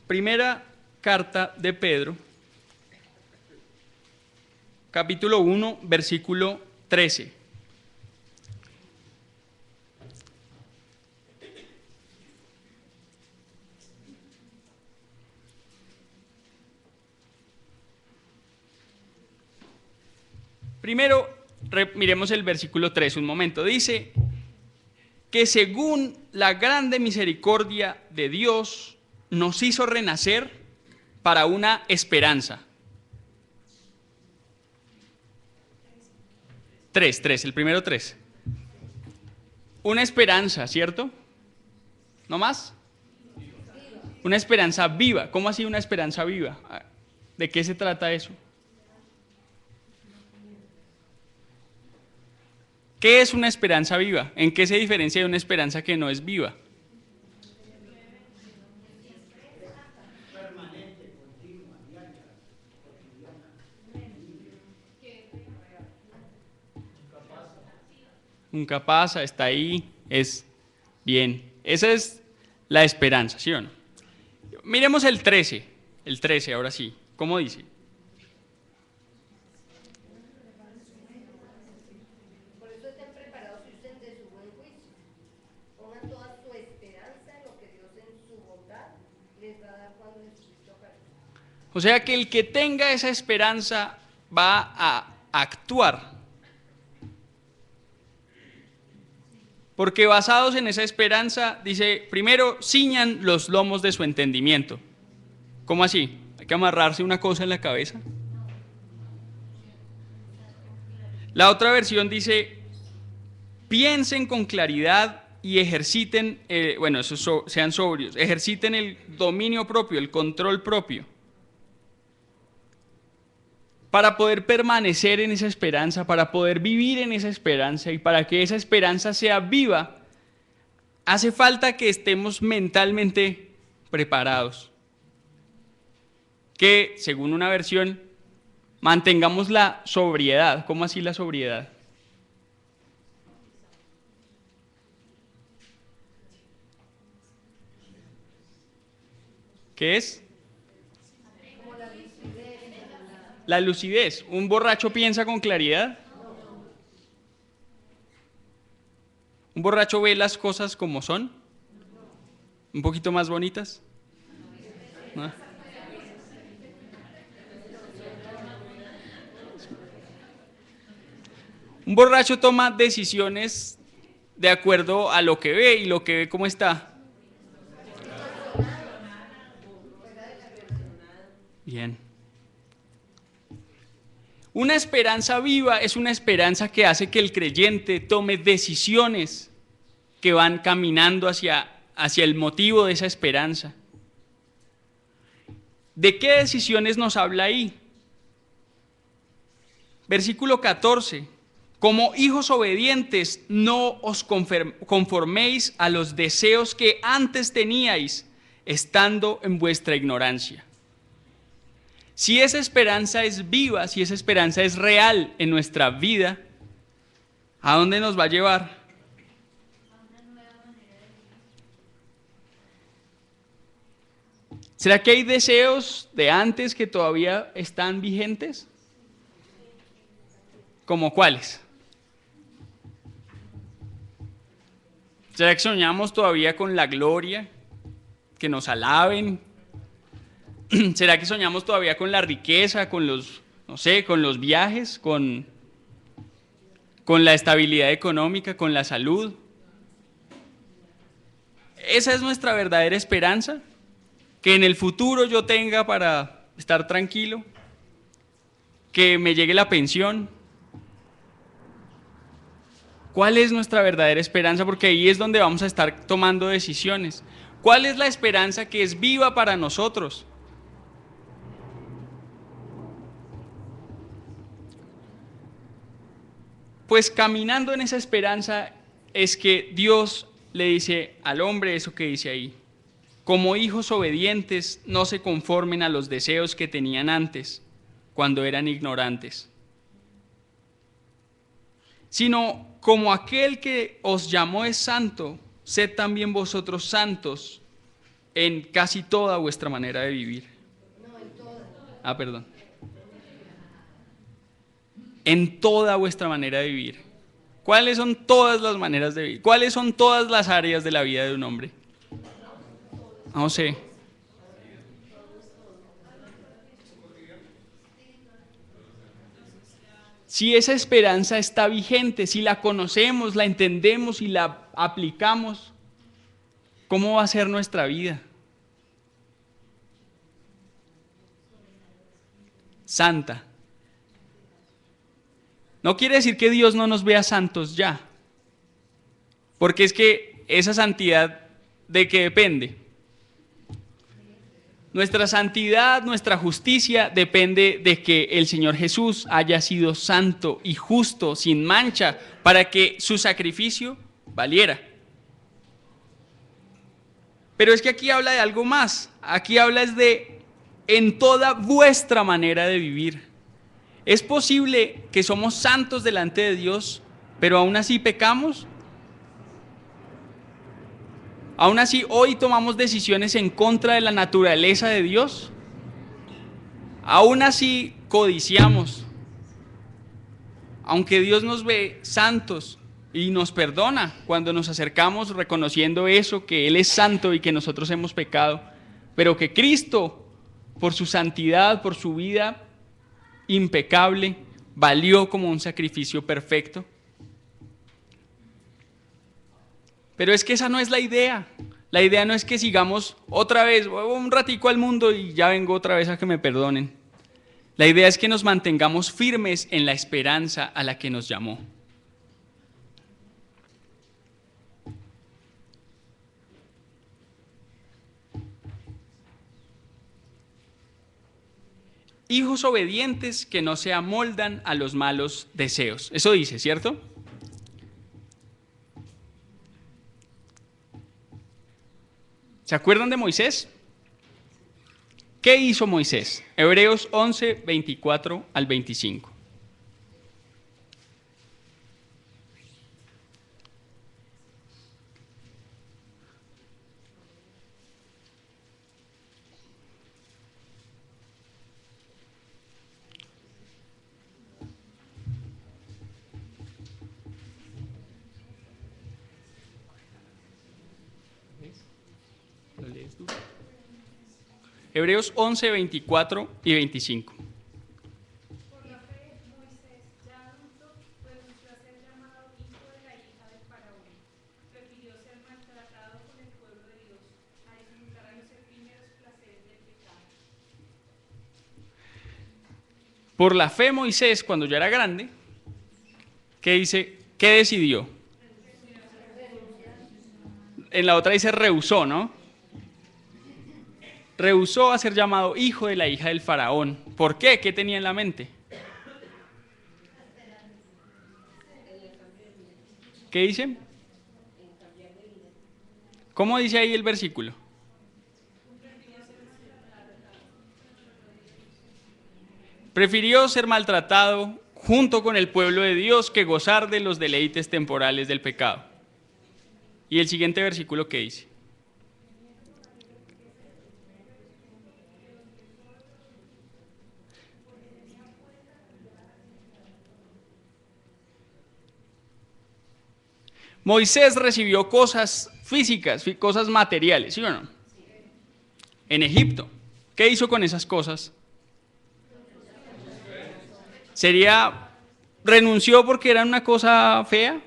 Primera carta de Pedro, capítulo 1, versículo 13. Primero, miremos el versículo 3 un momento. Dice que según la grande misericordia de Dios nos hizo renacer para una esperanza. 3, el primero 3. Una esperanza, ¿cierto? ¿No más? Una esperanza viva. ¿Cómo así una esperanza viva? ¿De qué se trata eso? ¿Qué es una esperanza viva? ¿En qué se diferencia de una esperanza que no es viva? Nunca pasa, está ahí, es bien. Esa es la esperanza, ¿sí o no? Miremos el 13 ahora sí. ¿Cómo dice? Por eso estén preparados y usen de su buen juicio. Pongan toda su esperanza en lo que Dios en su bondad les va a dar cuando Jesucristo aparezca. O sea que el que tenga esa esperanza va a actuar. Porque basados en esa esperanza, dice, primero, ciñan los lomos de su entendimiento. ¿Cómo así? ¿Hay que amarrarse una cosa en la cabeza? La otra versión dice, piensen con claridad y ejerciten, sean sobrios, ejerciten el dominio propio, el control propio. Para poder permanecer en esa esperanza, para poder vivir en esa esperanza y para que esa esperanza sea viva, hace falta que estemos mentalmente preparados. Que, según una versión, mantengamos la sobriedad. ¿Cómo así la sobriedad? ¿Qué es? La lucidez. ¿Un borracho piensa con claridad? ¿Un borracho ve las cosas como son? ¿Un poquito más bonitas? ¿No? Un borracho toma decisiones de acuerdo a lo que ve, y lo que ve, ¿cómo está? Bien. Una esperanza viva es una esperanza que hace que el creyente tome decisiones que van caminando hacia el motivo de esa esperanza. ¿De qué decisiones nos habla ahí? Versículo 14. Como hijos obedientes, no os conforméis a los deseos que antes teníais, estando en vuestra ignorancia. Si esa esperanza es viva, si esa esperanza es real en nuestra vida, ¿a dónde nos va a llevar? ¿Será que hay deseos de antes que todavía están vigentes? ¿Cómo cuáles? ¿Será que soñamos todavía con la gloria? ¿Que nos alaben? ¿Será que soñamos todavía con la riqueza, con los, no sé, con los viajes, con la estabilidad económica, con la salud? ¿Esa es nuestra verdadera esperanza? ¿Que en el futuro yo tenga para estar tranquilo? ¿Que me llegue la pensión? ¿Cuál es nuestra verdadera esperanza? Porque ahí es donde vamos a estar tomando decisiones. ¿Cuál es la esperanza que es viva para nosotros? Pues caminando en esa esperanza es que Dios le dice al hombre eso que dice ahí. Como hijos obedientes, no se conformen a los deseos que tenían antes, cuando eran ignorantes, sino como aquel que os llamó es santo, sed también vosotros santos en casi toda vuestra manera de vivir. Perdón. En toda vuestra manera de vivir. ¿Cuáles son todas las maneras de vivir? ¿Cuáles son todas las áreas de la vida de un hombre? No sé. Si esa esperanza está vigente, si la conocemos, la entendemos y la aplicamos, ¿cómo va a ser nuestra vida? Santa. No quiere decir que Dios no nos vea santos ya, porque es que esa santidad, ¿de qué depende? Nuestra santidad, nuestra justicia depende de que el Señor Jesús haya sido santo y justo, sin mancha, para que su sacrificio valiera. Pero es que aquí habla de algo más. Aquí habla es de en toda vuestra manera de vivir. ¿Es posible que somos santos delante de Dios, pero aún así pecamos? Aún así, hoy tomamos decisiones en contra de la naturaleza de Dios. Aún así, codiciamos. Aunque Dios nos ve santos y nos perdona cuando nos acercamos reconociendo eso, que Él es santo y que nosotros hemos pecado, pero que Cristo, por su santidad, por su vida impecable, valió como un sacrificio perfecto. Pero es que esa no es la idea. La idea no es que sigamos otra vez, un ratico al mundo y ya vengo otra vez a que me perdonen. La idea es que nos mantengamos firmes en la esperanza a la que nos llamó. Hijos obedientes que no se amoldan a los malos deseos. Eso dice, ¿cierto? ¿Se acuerdan de Moisés? ¿Qué hizo Moisés? Hebreos 11, 24 al 25. Hebreos 11, 24 y 25. Por la fe, Moisés, ya adulto, renunció a ser llamado hijo de la hija del faraón. Prefirió ser maltratado por el pueblo de Dios a disfrutar a los efímeros placeres del pecado. Por la fe Moisés, cuando ya era grande, ¿qué dice? ¿Qué decidió? En la otra dice rehusó, ¿no? Rehusó a ser llamado hijo de la hija del faraón. ¿Por qué? ¿Qué tenía en la mente? ¿Qué dice? ¿Cómo dice ahí el versículo? Prefirió ser maltratado junto con el pueblo de Dios que gozar de los deleites temporales del pecado. ¿Y el siguiente versículo qué dice? Moisés recibió cosas físicas, cosas materiales, ¿sí o no? En Egipto. ¿Qué hizo con esas cosas? ¿Renunció porque eran una cosa fea?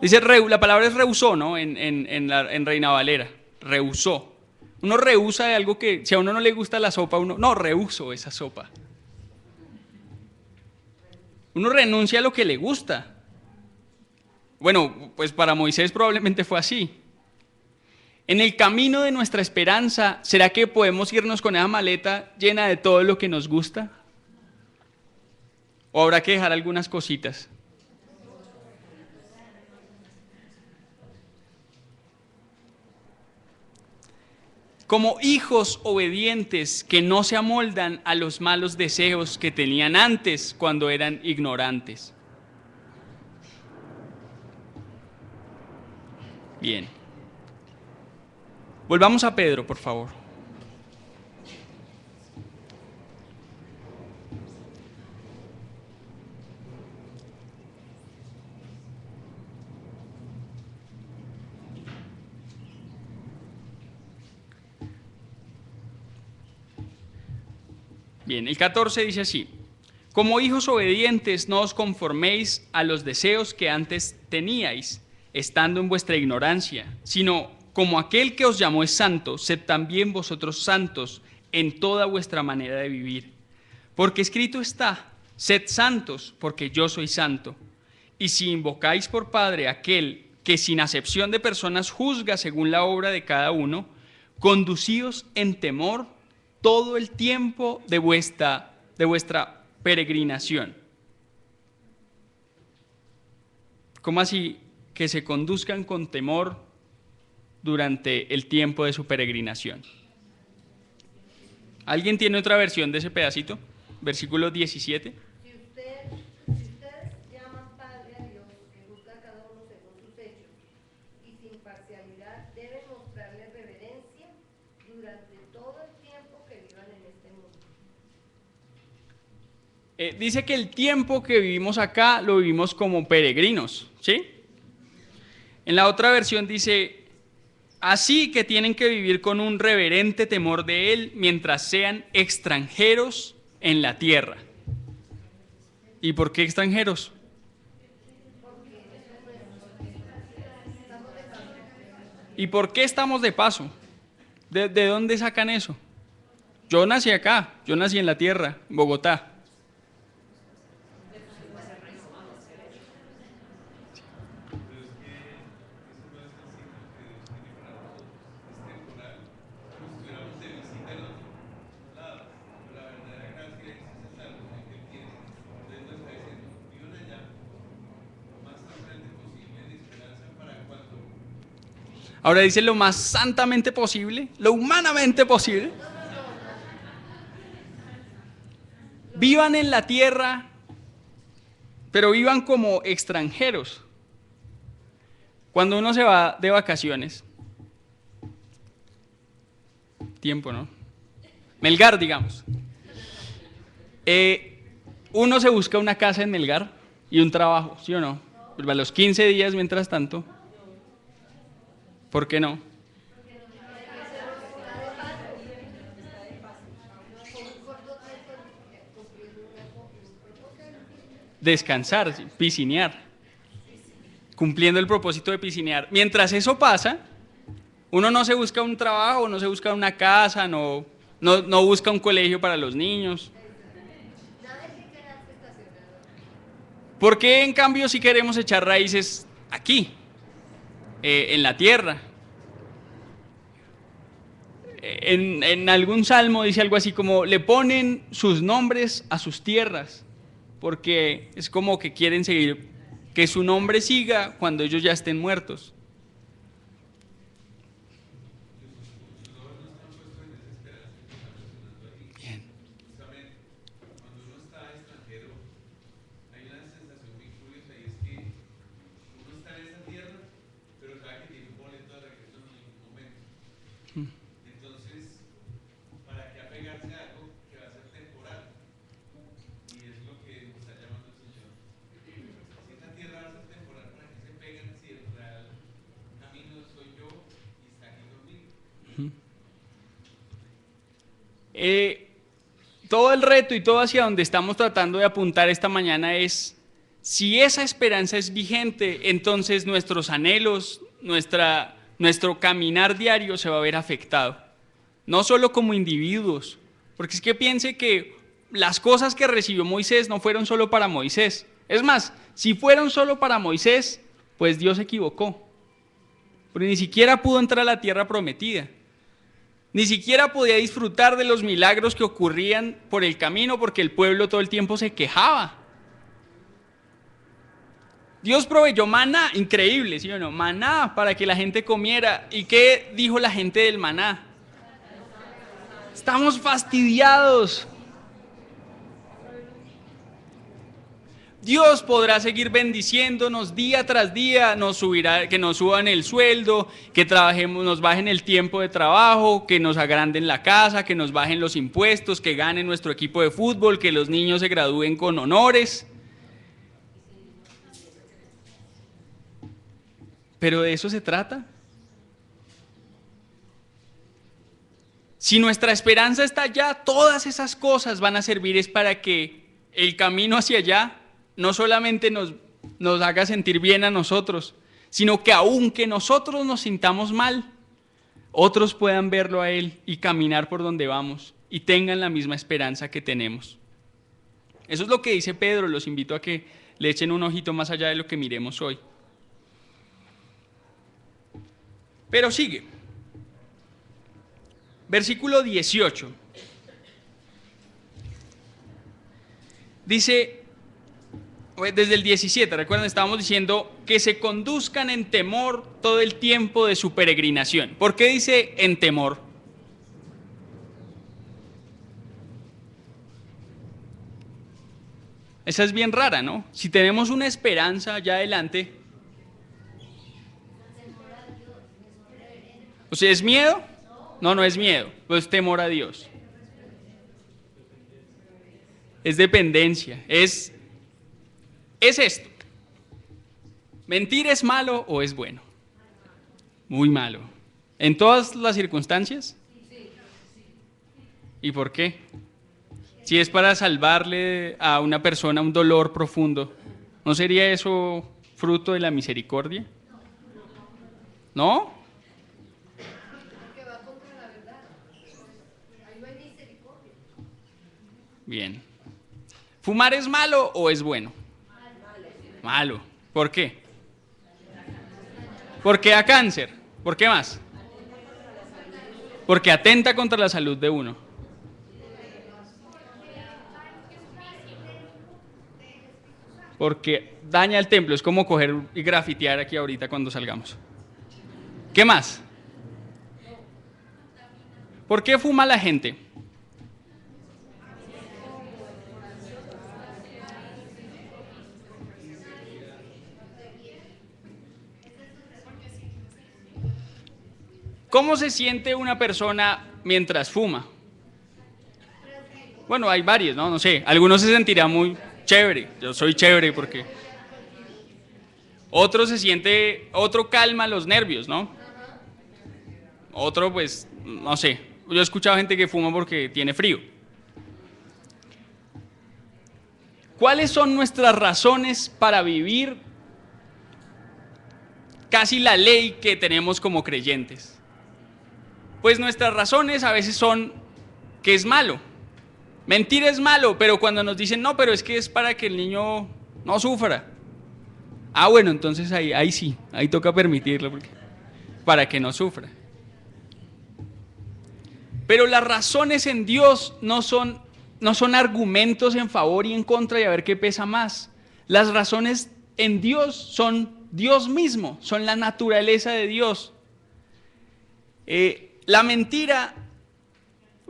Dice, la palabra es rehusó, ¿no? En Reina Valera, rehusó. Uno rehúsa de algo que, si a uno no le gusta la sopa, no, rehuso esa sopa. Uno renuncia a lo que le gusta. Bueno, pues para Moisés probablemente fue así. En el camino de nuestra esperanza, ¿será que podemos irnos con esa maleta llena de todo lo que nos gusta? ¿O habrá que dejar algunas cositas? Como hijos obedientes que no se amoldan a los malos deseos que tenían antes cuando eran ignorantes. Bien. Volvamos a Pedro, por favor. Bien, el 14 dice así: como hijos obedientes no os conforméis a los deseos que antes teníais, estando en vuestra ignorancia, sino como aquel que os llamó es santo, sed también vosotros santos en toda vuestra manera de vivir. Porque escrito está, sed santos, porque yo soy santo. Y si invocáis por Padre aquel que sin acepción de personas juzga según la obra de cada uno, conducíos en temor todo el tiempo de vuestra peregrinación. ¿Cómo así? Que se conduzcan con temor durante el tiempo de su peregrinación. ¿Alguien tiene otra versión de ese pedacito? Versículo 17. Si ustedes llaman Padre a Dios, que juzga a cada uno según sus hechos, y sin parcialidad deben mostrarle reverencia durante todo el tiempo que vivan en este mundo. Dice que el tiempo que vivimos acá lo vivimos como peregrinos, ¿sí? En la otra versión dice, así que tienen que vivir con un reverente temor de Él mientras sean extranjeros en la tierra. ¿Y por qué extranjeros? ¿Y por qué estamos de paso? ¿De dónde sacan eso? Yo nací acá, yo nací en la tierra, en Bogotá. Ahora dice lo más santamente posible, lo humanamente posible. Vivan en la tierra, pero vivan como extranjeros. Cuando uno se va de vacaciones, tiempo, ¿no? Melgar, digamos. Uno se busca una casa en Melgar y un trabajo, ¿sí o no? Pues a los 15 días, mientras tanto, ¿por qué no? descansar, ¿sí? Piscinear, cumpliendo el propósito de piscinear. Mientras eso pasa, uno no se busca un trabajo, no se busca una casa, no busca un colegio para los niños. Nada hay que quedarse estacionado. ¿Por qué en cambio si queremos echar raíces aquí, en la tierra? En algún salmo dice algo así como, le ponen sus nombres a sus tierras, porque es como que quieren seguir, que su nombre siga cuando ellos ya estén muertos. Bien. Justamente, cuando uno está extranjero, hay una sensación muy curiosa y es que uno está en esa tierra, pero sabe que tiene un boleto de regreso en algún momento. Entonces, ¿para qué apegarse a algo que va a ser temporal? Y es lo que nos está llamando el Señor. Si esta tierra va a ser temporal, ¿para qué se pegan si el real camino soy yo y está aquí conmigo? Todo el reto y todo hacia donde estamos tratando de apuntar esta mañana es, si esa esperanza es vigente, entonces nuestros anhelos, nuestro caminar diario se va a ver afectado. No solo como individuos, porque es que piense que las cosas que recibió Moisés no fueron solo para Moisés. Es más, si fueron solo para Moisés, pues Dios se equivocó. Porque ni siquiera pudo entrar a la tierra prometida. Ni siquiera podía disfrutar de los milagros que ocurrían por el camino porque el pueblo todo el tiempo se quejaba. Dios proveyó maná, increíble, ¿sí o no? Maná para que la gente comiera. ¿Y qué dijo la gente del maná? Estamos fastidiados. Dios podrá seguir bendiciéndonos día tras día, que nos suban el sueldo, que trabajemos, nos bajen el tiempo de trabajo, que nos agranden la casa, que nos bajen los impuestos, que gane nuestro equipo de fútbol, que los niños se gradúen con honores. ¿Pero de eso se trata? Si nuestra esperanza está allá, todas esas cosas van a servir es para que el camino hacia allá no solamente nos haga sentir bien a nosotros, sino que aunque nosotros nos sintamos mal, otros puedan verlo a Él y caminar por donde vamos y tengan la misma esperanza que tenemos. Eso es lo que dice Pedro, los invito a que le echen un ojito más allá de lo que miremos hoy. Pero sigue. Versículo 18. Dice, desde el 17, recuerden, estábamos diciendo que se conduzcan en temor todo el tiempo de su peregrinación. ¿Por qué dice en temor? Esa es bien rara, ¿no? Si tenemos una esperanza allá adelante. O sea, ¿es miedo? No, no es miedo, pues es temor a Dios. Es dependencia, es esto. ¿Mentir es malo o es bueno? Muy malo. ¿En todas las circunstancias? ¿Y por qué? Si es para salvarle a una persona un dolor profundo, ¿no sería eso fruto de la misericordia? ¿No? Porque va contra la verdad. Ahí no hay misericordia. Bien. ¿Fumar es malo o es bueno? Malo. ¿Por qué? Porque da cáncer. ¿Por qué más? Porque atenta contra la salud de uno. Porque daña el templo. Es como coger y grafitear aquí ahorita cuando salgamos. ¿Qué más? ¿Por qué fuma la gente? ¿Cómo se siente una persona mientras fuma? Bueno, hay varios, ¿no? No sé. Algunos se sentirán muy chévere. Yo soy chévere porque... Otro calma los nervios, ¿no? Otro, pues, no sé. Yo he escuchado gente que fuma porque tiene frío. ¿Cuáles son nuestras razones para vivir casi la ley que tenemos como creyentes? Pues nuestras razones a veces son que es malo. Mentir es malo, pero cuando nos dicen no, pero es que es para que el niño no sufra. Ah, bueno, entonces ahí sí, ahí toca permitirlo para que no sufra. Pero las razones en Dios no son argumentos en favor y en contra y a ver qué pesa más. Las razones en Dios son Dios mismo, son la naturaleza de Dios. La mentira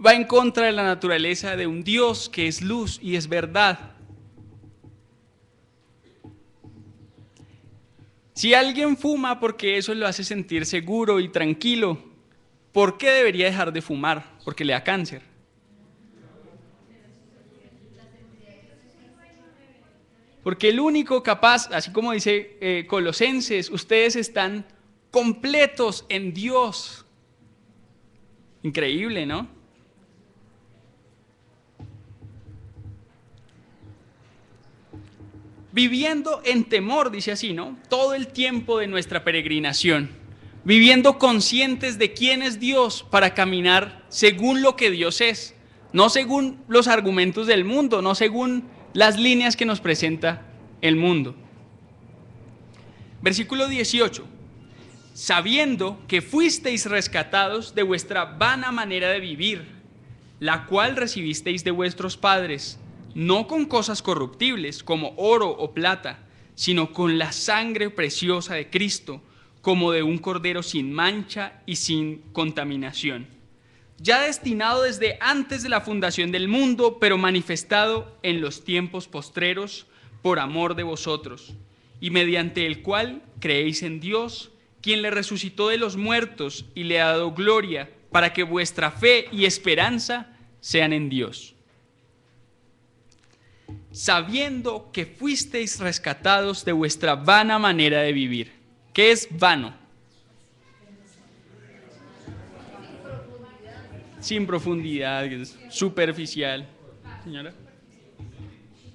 va en contra de la naturaleza de un Dios que es luz y es verdad. Si alguien fuma porque eso lo hace sentir seguro y tranquilo, ¿por qué debería dejar de fumar? Porque le da cáncer. Porque el único capaz, así como dice Colosenses, ustedes están completos en Dios. Increíble, ¿no? Viviendo en temor, dice así, ¿no? Todo el tiempo de nuestra peregrinación. Viviendo conscientes de quién es Dios para caminar según lo que Dios es. No según los argumentos del mundo, no según las líneas que nos presenta el mundo. Versículo 18. Sabiendo que fuisteis rescatados de vuestra vana manera de vivir, la cual recibisteis de vuestros padres, no con cosas corruptibles como oro o plata, sino con la sangre preciosa de Cristo, como de un cordero sin mancha y sin contaminación, ya destinado desde antes de la fundación del mundo, pero manifestado en los tiempos postreros por amor de vosotros, y mediante el cual creéis en Dios, quien le resucitó de los muertos y le ha dado gloria, para que vuestra fe y esperanza sean en Dios. Sabiendo que fuisteis rescatados de vuestra vana manera de vivir. ¿Qué es vano? Sin profundidad, superficial. Señora.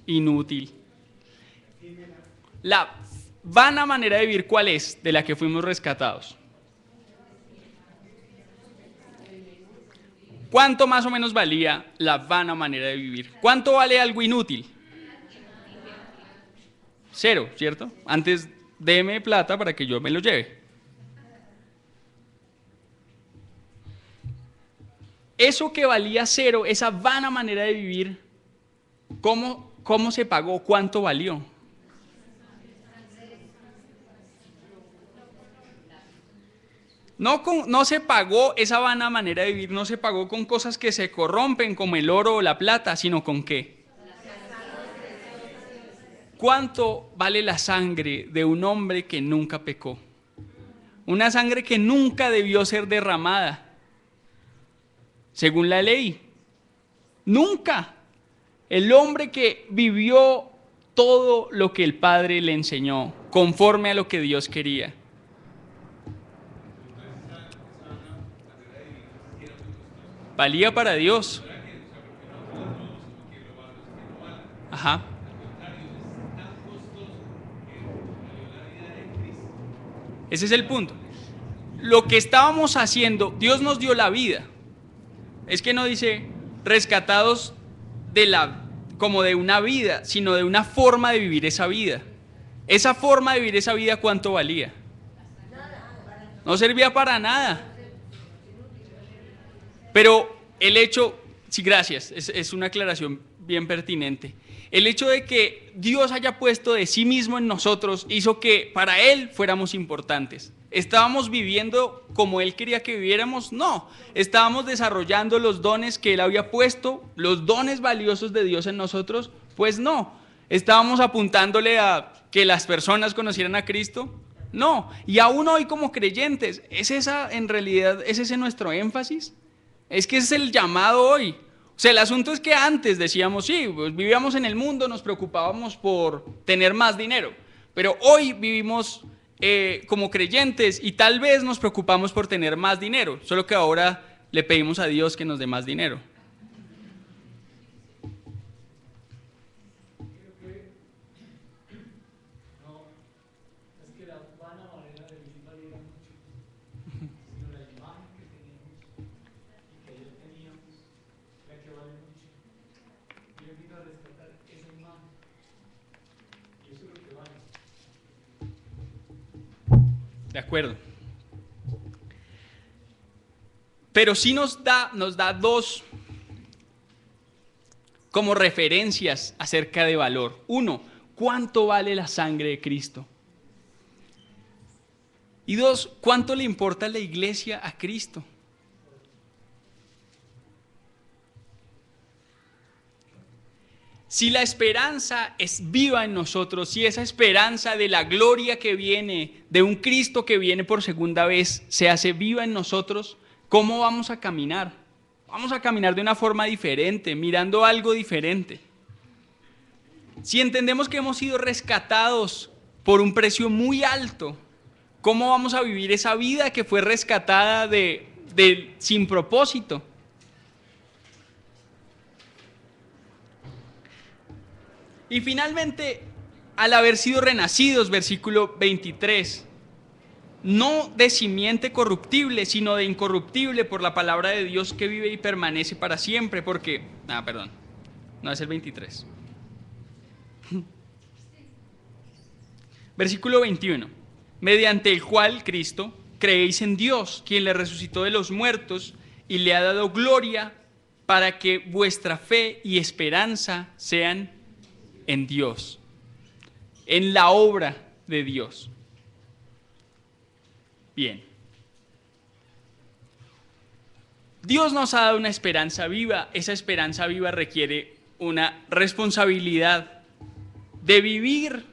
Inútil. La vana manera de vivir, ¿cuál es? De la que fuimos rescatados. ¿Cuánto más o menos valía la vana manera de vivir? ¿Cuánto vale algo inútil? 0, ¿cierto? Antes deme plata para que yo me lo lleve. Eso que valía 0, esa vana manera de vivir, ¿cómo se pagó? ¿Cuánto valió? No se pagó esa vana manera de vivir, no se pagó con cosas que se corrompen como el oro o la plata, sino con ¿qué? ¿Cuánto vale la sangre de un hombre que nunca pecó? Una sangre que nunca debió ser derramada, según la ley. Nunca. El hombre que vivió todo lo que el Padre le enseñó, conforme a lo que Dios quería. Valía para Dios. Ajá. Ese es el punto. Lo que estábamos haciendo, Dios nos dio la vida. Es que no dice rescatados como de una vida, sino de una forma de vivir esa vida. Esa forma de vivir esa vida, ¿cuánto valía? No servía para nada. Pero el hecho, sí, gracias, es una aclaración bien pertinente. El hecho de que Dios haya puesto de sí mismo en nosotros hizo que para Él fuéramos importantes. ¿Estábamos viviendo como Él quería que viviéramos? No. ¿Estábamos desarrollando los dones que Él había puesto, los dones valiosos de Dios en nosotros? Pues no. ¿Estábamos apuntándole a que las personas conocieran a Cristo? No. Y aún hoy como creyentes, en realidad, ¿es ese nuestro énfasis? Es que ese es el llamado hoy. O sea, el asunto es que antes decíamos, sí, pues vivíamos en el mundo, nos preocupábamos por tener más dinero, pero hoy vivimos como creyentes y tal vez nos preocupamos por tener más dinero, solo que ahora le pedimos a Dios que nos dé más dinero. De acuerdo. Pero sí nos da dos como referencias acerca de valor. Uno, ¿cuánto vale la sangre de Cristo? Y dos, ¿cuánto le importa la iglesia a Cristo? Si la esperanza es viva en nosotros, si esa esperanza de la gloria que viene, de un Cristo que viene por segunda vez, se hace viva en nosotros, ¿cómo vamos a caminar? Vamos a caminar de una forma diferente, mirando algo diferente. Si entendemos que hemos sido rescatados por un precio muy alto, ¿cómo vamos a vivir esa vida que fue rescatada sin propósito? Y finalmente, al haber sido renacidos, versículo 23, no de simiente corruptible, sino de incorruptible por la palabra de Dios que vive y permanece para siempre, porque, perdón, no es el 23. Versículo 21, mediante el cual Cristo creéis en Dios, quien le resucitó de los muertos y le ha dado gloria para que vuestra fe y esperanza sean en Dios, en la obra de Dios. Bien. Dios nos ha dado una esperanza viva. Esa esperanza viva requiere una responsabilidad de vivir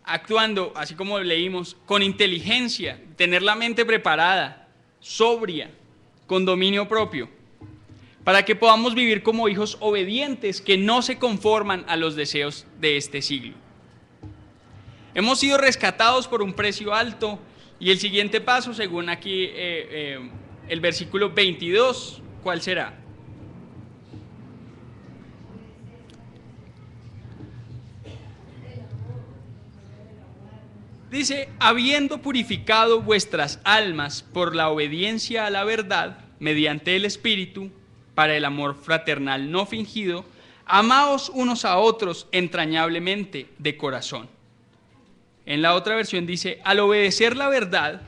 actuando, así como leímos, con inteligencia, tener la mente preparada, sobria, con dominio propio, para que podamos vivir como hijos obedientes que no se conforman a los deseos de este siglo. Hemos sido rescatados por un precio alto y el siguiente paso, según aquí el versículo 22, ¿cuál será? Dice, habiendo purificado vuestras almas por la obediencia a la verdad, mediante el Espíritu, para el amor fraternal no fingido, amaos unos a otros entrañablemente de corazón. En la otra versión dice, al obedecer la verdad,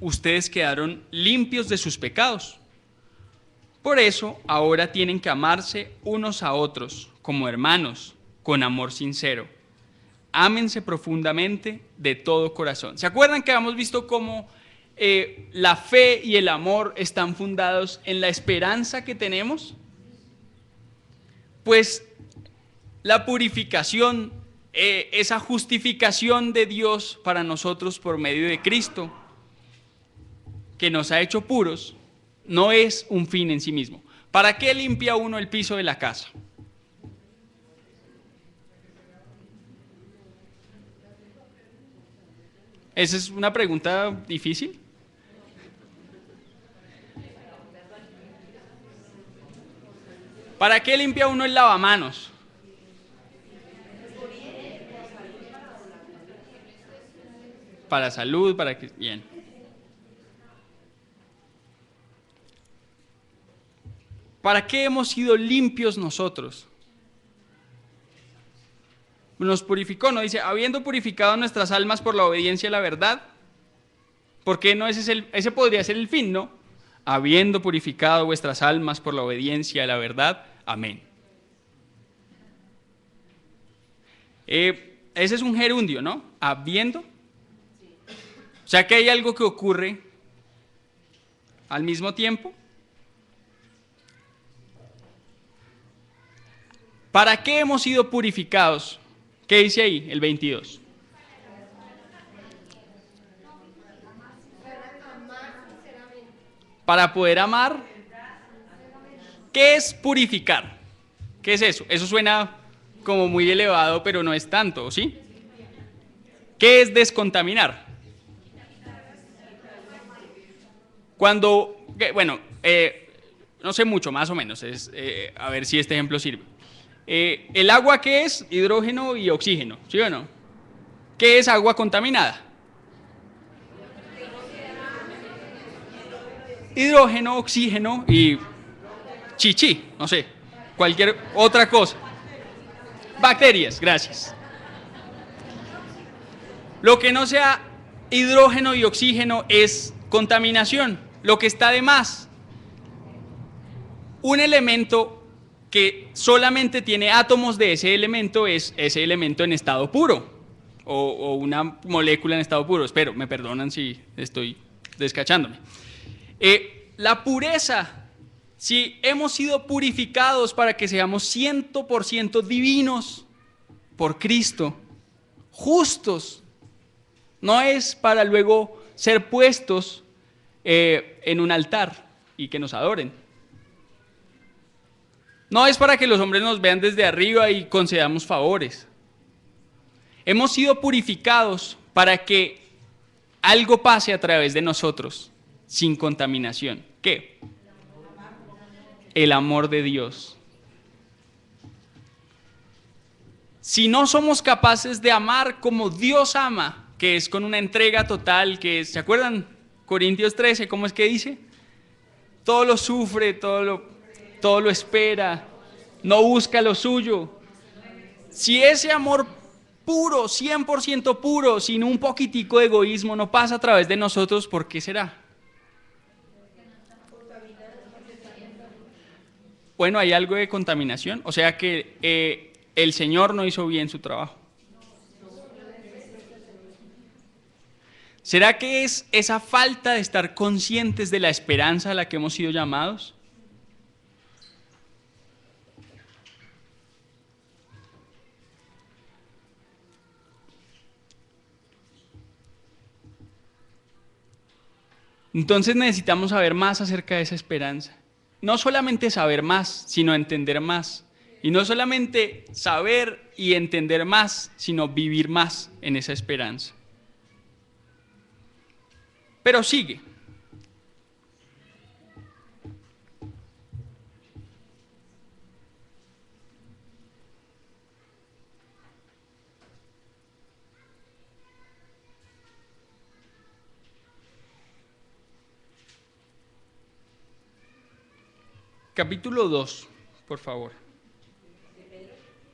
ustedes quedaron limpios de sus pecados. Por eso, ahora tienen que amarse unos a otros como hermanos, con amor sincero. Ámense profundamente de todo corazón. ¿Se acuerdan que habíamos visto cómo la fe y el amor están fundados en la esperanza que tenemos? Pues la purificación, esa justificación de Dios para nosotros por medio de Cristo, que nos ha hecho puros, no es un fin en sí mismo. ¿Para qué limpia uno el piso de la casa? ¿Esa es una pregunta difícil? ¿Para qué limpia uno el lavamanos? Para salud, para que... Bien. ¿Para qué hemos sido limpios nosotros? Nos purificó, ¿no? Dice, habiendo purificado nuestras almas por la obediencia a la verdad. ¿Por qué no? Ese podría ser el fin, ¿no? Habiendo purificado vuestras almas por la obediencia a la verdad. Amén. Ese es un gerundio, ¿no? Habiendo. O sea que hay algo que ocurre al mismo tiempo. ¿Para qué hemos sido purificados? ¿Qué dice ahí, el 22? Para poder amar. ¿Qué es purificar? ¿Qué es eso? Eso suena como muy elevado, pero no es tanto, ¿sí? ¿Qué es descontaminar? Cuando, bueno, no sé mucho, más o menos, a ver si este ejemplo sirve. ¿El agua qué es? Hidrógeno y oxígeno, ¿sí o no? ¿Qué es agua contaminada? Hidrógeno, oxígeno y chichi, no sé, cualquier otra cosa. Bacterias, gracias. Lo que no sea hidrógeno y oxígeno es contaminación. Lo que está de más. Un elemento que solamente tiene átomos de ese elemento es ese elemento en estado puro, o una molécula en estado puro. Espero, me perdonan si estoy descachándome. La pureza, si hemos sido purificados para que seamos 100% divinos por Cristo, justos, no es para luego ser puestos en un altar y que nos adoren. No es para que los hombres nos vean desde arriba y concedamos favores. Hemos sido purificados para que algo pase a través de nosotros, sin contaminación. ¿Qué? El amor de Dios. Si no somos capaces de amar como Dios ama, que es con una entrega total, que es, ¿se acuerdan? Corintios 13, ¿cómo es que dice? Todo lo sufre, todo lo espera, no busca lo suyo. Si ese amor puro, 100% puro, sin un poquitico de egoísmo, no pasa a través de nosotros, ¿por qué será? Bueno, hay algo de contaminación, o sea que el Señor no hizo bien su trabajo. ¿Será que es esa falta de estar conscientes de la esperanza a la que hemos sido llamados? Entonces necesitamos saber más acerca de esa esperanza. No solamente saber más, sino entender más. Y no solamente saber y entender más, sino vivir más en esa esperanza. Pero sigue. Capítulo 2, por favor.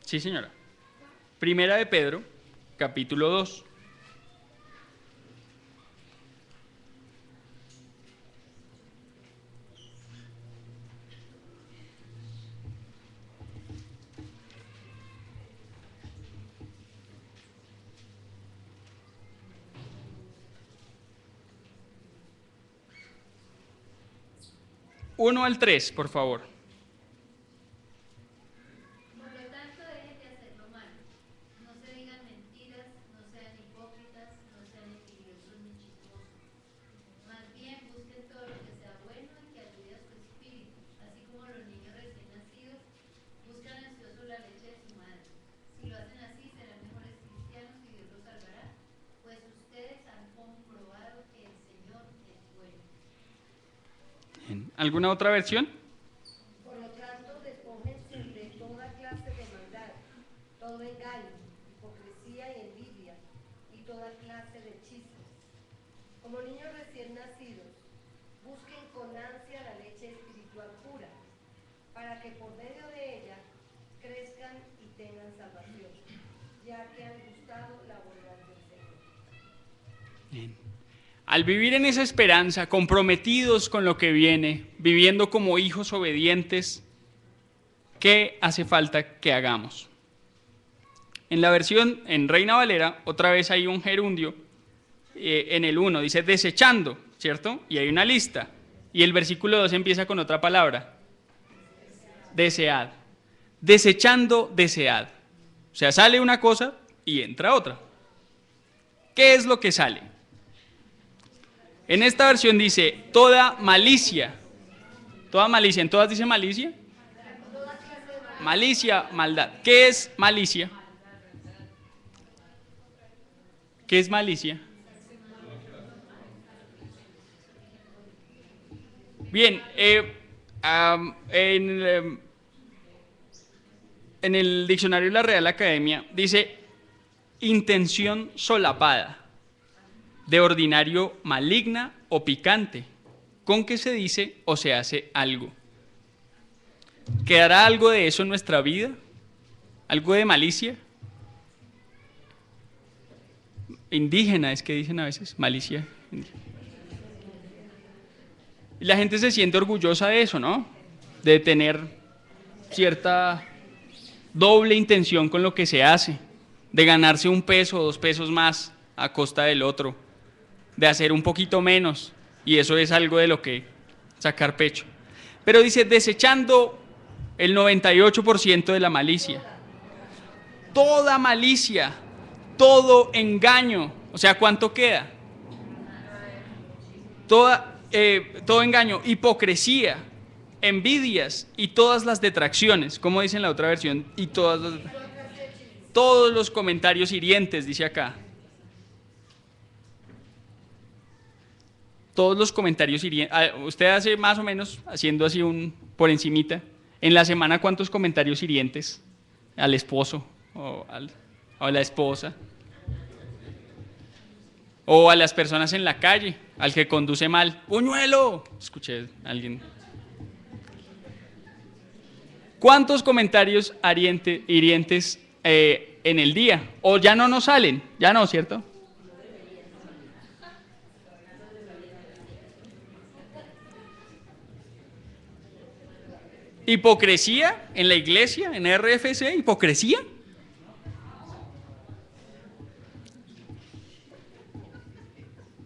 Sí, señora. Primera de Pedro, capítulo 2. Uno al 3, por favor. Por lo tanto, dejen de hacer lo malo. No se digan mentiras, no sean hipócritas, no sean envidiosos ni chismosos. Más bien, busquen todo lo que sea bueno y que ayude a su espíritu, así como los niños recién nacidos buscan ansiosos la leche de su madre. Si lo hacen así, serán mejores cristianos y Dios los salvará, pues ustedes han comprobado que el Señor es bueno. ¿Alguna otra versión? Por lo tanto, despójense de toda clase de maldad, todo engaño, hipocresía y envidia, y toda clase de chismes. Como niños recién nacidos, busquen con ansia la leche espiritual pura, para que por medio de ella crezcan y tengan salvación, ya que han gustado la bondad del Señor. Bien. Al vivir en esa esperanza, comprometidos con lo que viene, viviendo como hijos obedientes, ¿qué hace falta que hagamos? En la versión, en Reina Valera, otra vez hay un gerundio, en el 1, dice desechando, ¿cierto? Y hay una lista. Y el versículo 2 empieza con otra palabra, desead. Desechando, desead. O sea, sale una cosa y entra otra. ¿Qué es lo que sale? En esta versión dice toda malicia. Toda malicia. ¿En todas dice malicia? Malicia, maldad. ¿Qué es malicia? ¿Qué es malicia? Bien, en el diccionario de la Real Academia dice intención solapada, de ordinario maligna o picante, con que se dice o se hace algo. ¿Quedará algo de eso en nuestra vida? ¿Algo de malicia? indígena, es que dicen a veces, malicia indígena. Y la gente se siente orgullosa de eso, ¿no? De tener cierta doble intención con lo que se hace, de ganarse 1 peso o 2 pesos más a costa del otro, de hacer un poquito menos, y eso es algo de lo que sacar pecho. Pero dice, desechando el 98% de la malicia, toda malicia, todo engaño, o sea, ¿cuánto queda? Todo engaño, hipocresía, envidias y todas las detracciones, como dice en la otra versión, y todos los comentarios hirientes, dice acá. Todos los comentarios hirientes. Usted hace más o menos, haciendo así por encimita, en la semana, ¿cuántos comentarios hirientes al esposo o a la esposa? O a las personas en la calle, al que conduce mal. ¡Puñuelo! Escuché a alguien. ¿Cuántos comentarios hirientes en el día? O ya no nos salen, ya no, ¿cierto? ¿Hipocresía en la iglesia, en RFC? ¿Hipocresía?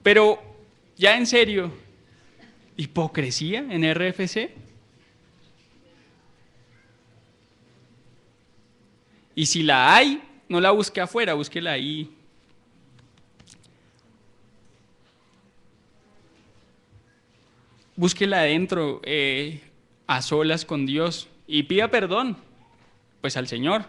Pero, ya en serio, ¿hipocresía en RFC? Y si la hay, no la busque afuera, búsquela ahí. Búsquela adentro, a solas con Dios, y pida perdón, pues al Señor.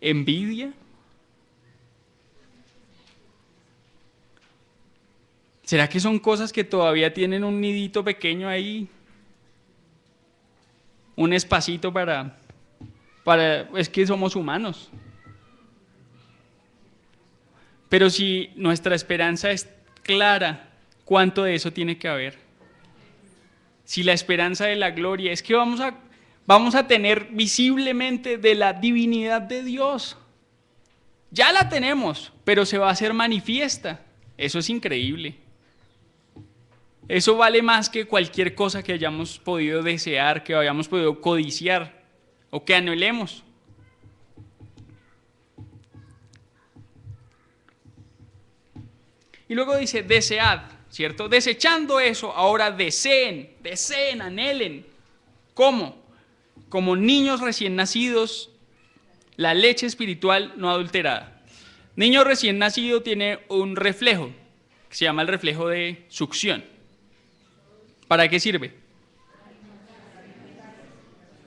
¿Envidia? ¿Será que son cosas que todavía tienen un nidito pequeño ahí? Un espacito para es que somos humanos. Pero si nuestra esperanza es clara, ¿cuánto de eso tiene que haber? Si la esperanza de la gloria es que vamos a tener visiblemente de la divinidad de Dios. Ya la tenemos, pero se va a hacer manifiesta. Eso es increíble. Eso vale más que cualquier cosa que hayamos podido desear, que hayamos podido codiciar o que anhelemos. Y luego dice, desead, ¿cierto? Desechando eso, ahora deseen, anhelen. ¿Cómo? Como niños recién nacidos, la leche espiritual no adulterada. Niño recién nacido tiene un reflejo, que se llama el reflejo de succión. ¿Para qué sirve?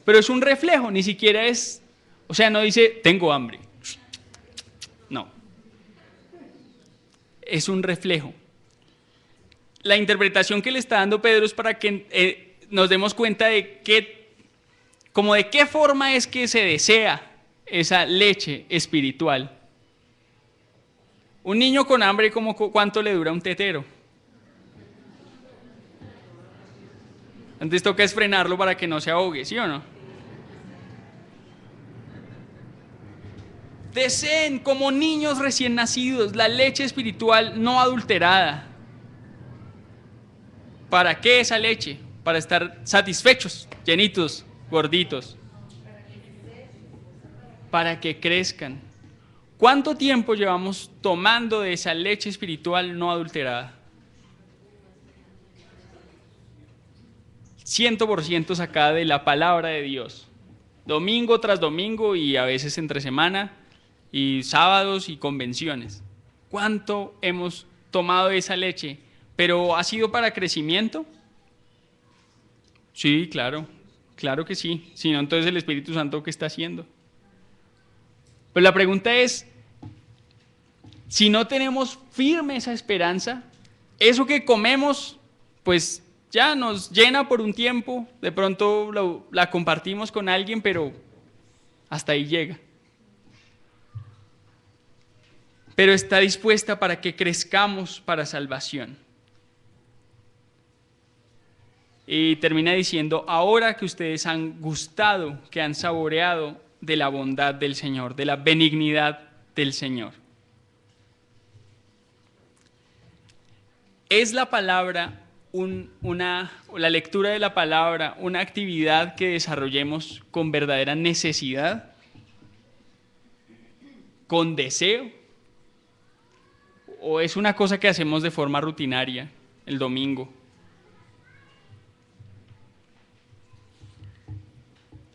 Pero es un reflejo, ni siquiera es, o sea, no dice, tengo hambre. No. Es un reflejo. La interpretación que le está dando Pedro es para que nos demos cuenta de de qué forma es que se desea esa leche espiritual. Un niño con hambre, ¿cuánto le dura un tetero? Antes toca es frenarlo para que no se ahogue, ¿sí o no? Deseen como niños recién nacidos la leche espiritual no adulterada. ¿Para qué esa leche? Para estar satisfechos, llenitos, gorditos. Para que crezcan. ¿Cuánto tiempo llevamos tomando de esa leche espiritual no adulterada? 100% sacada de la palabra de Dios. Domingo tras domingo y a veces entre semana y sábados y convenciones. ¿Cuánto hemos tomado de esa leche? ¿Pero ha sido para crecimiento? Sí, claro que sí. Si no, entonces el Espíritu Santo, ¿qué está haciendo? Pero la pregunta es, si no tenemos firme esa esperanza, eso que comemos, pues ya nos llena por un tiempo, de pronto la compartimos con alguien, pero hasta ahí llega. Pero está dispuesta para que crezcamos para salvación. Y termina diciendo, ahora que ustedes han gustado, que han saboreado de la bondad del Señor, de la benignidad del Señor. ¿Es la palabra, la lectura de la palabra, una actividad que desarrollemos con verdadera necesidad? ¿Con deseo? ¿O es una cosa que hacemos de forma rutinaria el domingo?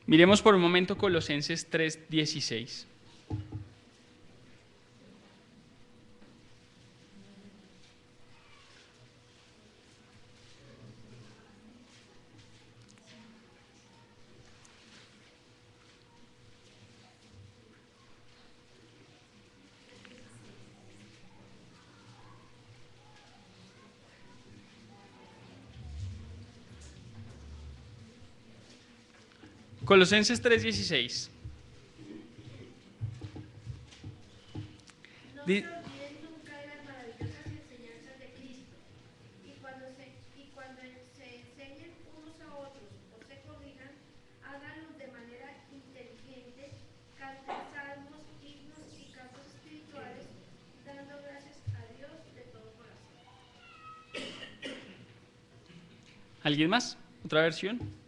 Miremos por un momento Colosenses 3:16. Colosenses 3:16. No se olviden nunca de las maravillosas enseñanzas de Cristo, y cuando se enseñen unos a otros o se corrijan, háganlo de manera inteligente, canten salmos, himnos y cantos espirituales, dando gracias a Dios de todo corazón. ¿Alguien más? ¿Otra versión?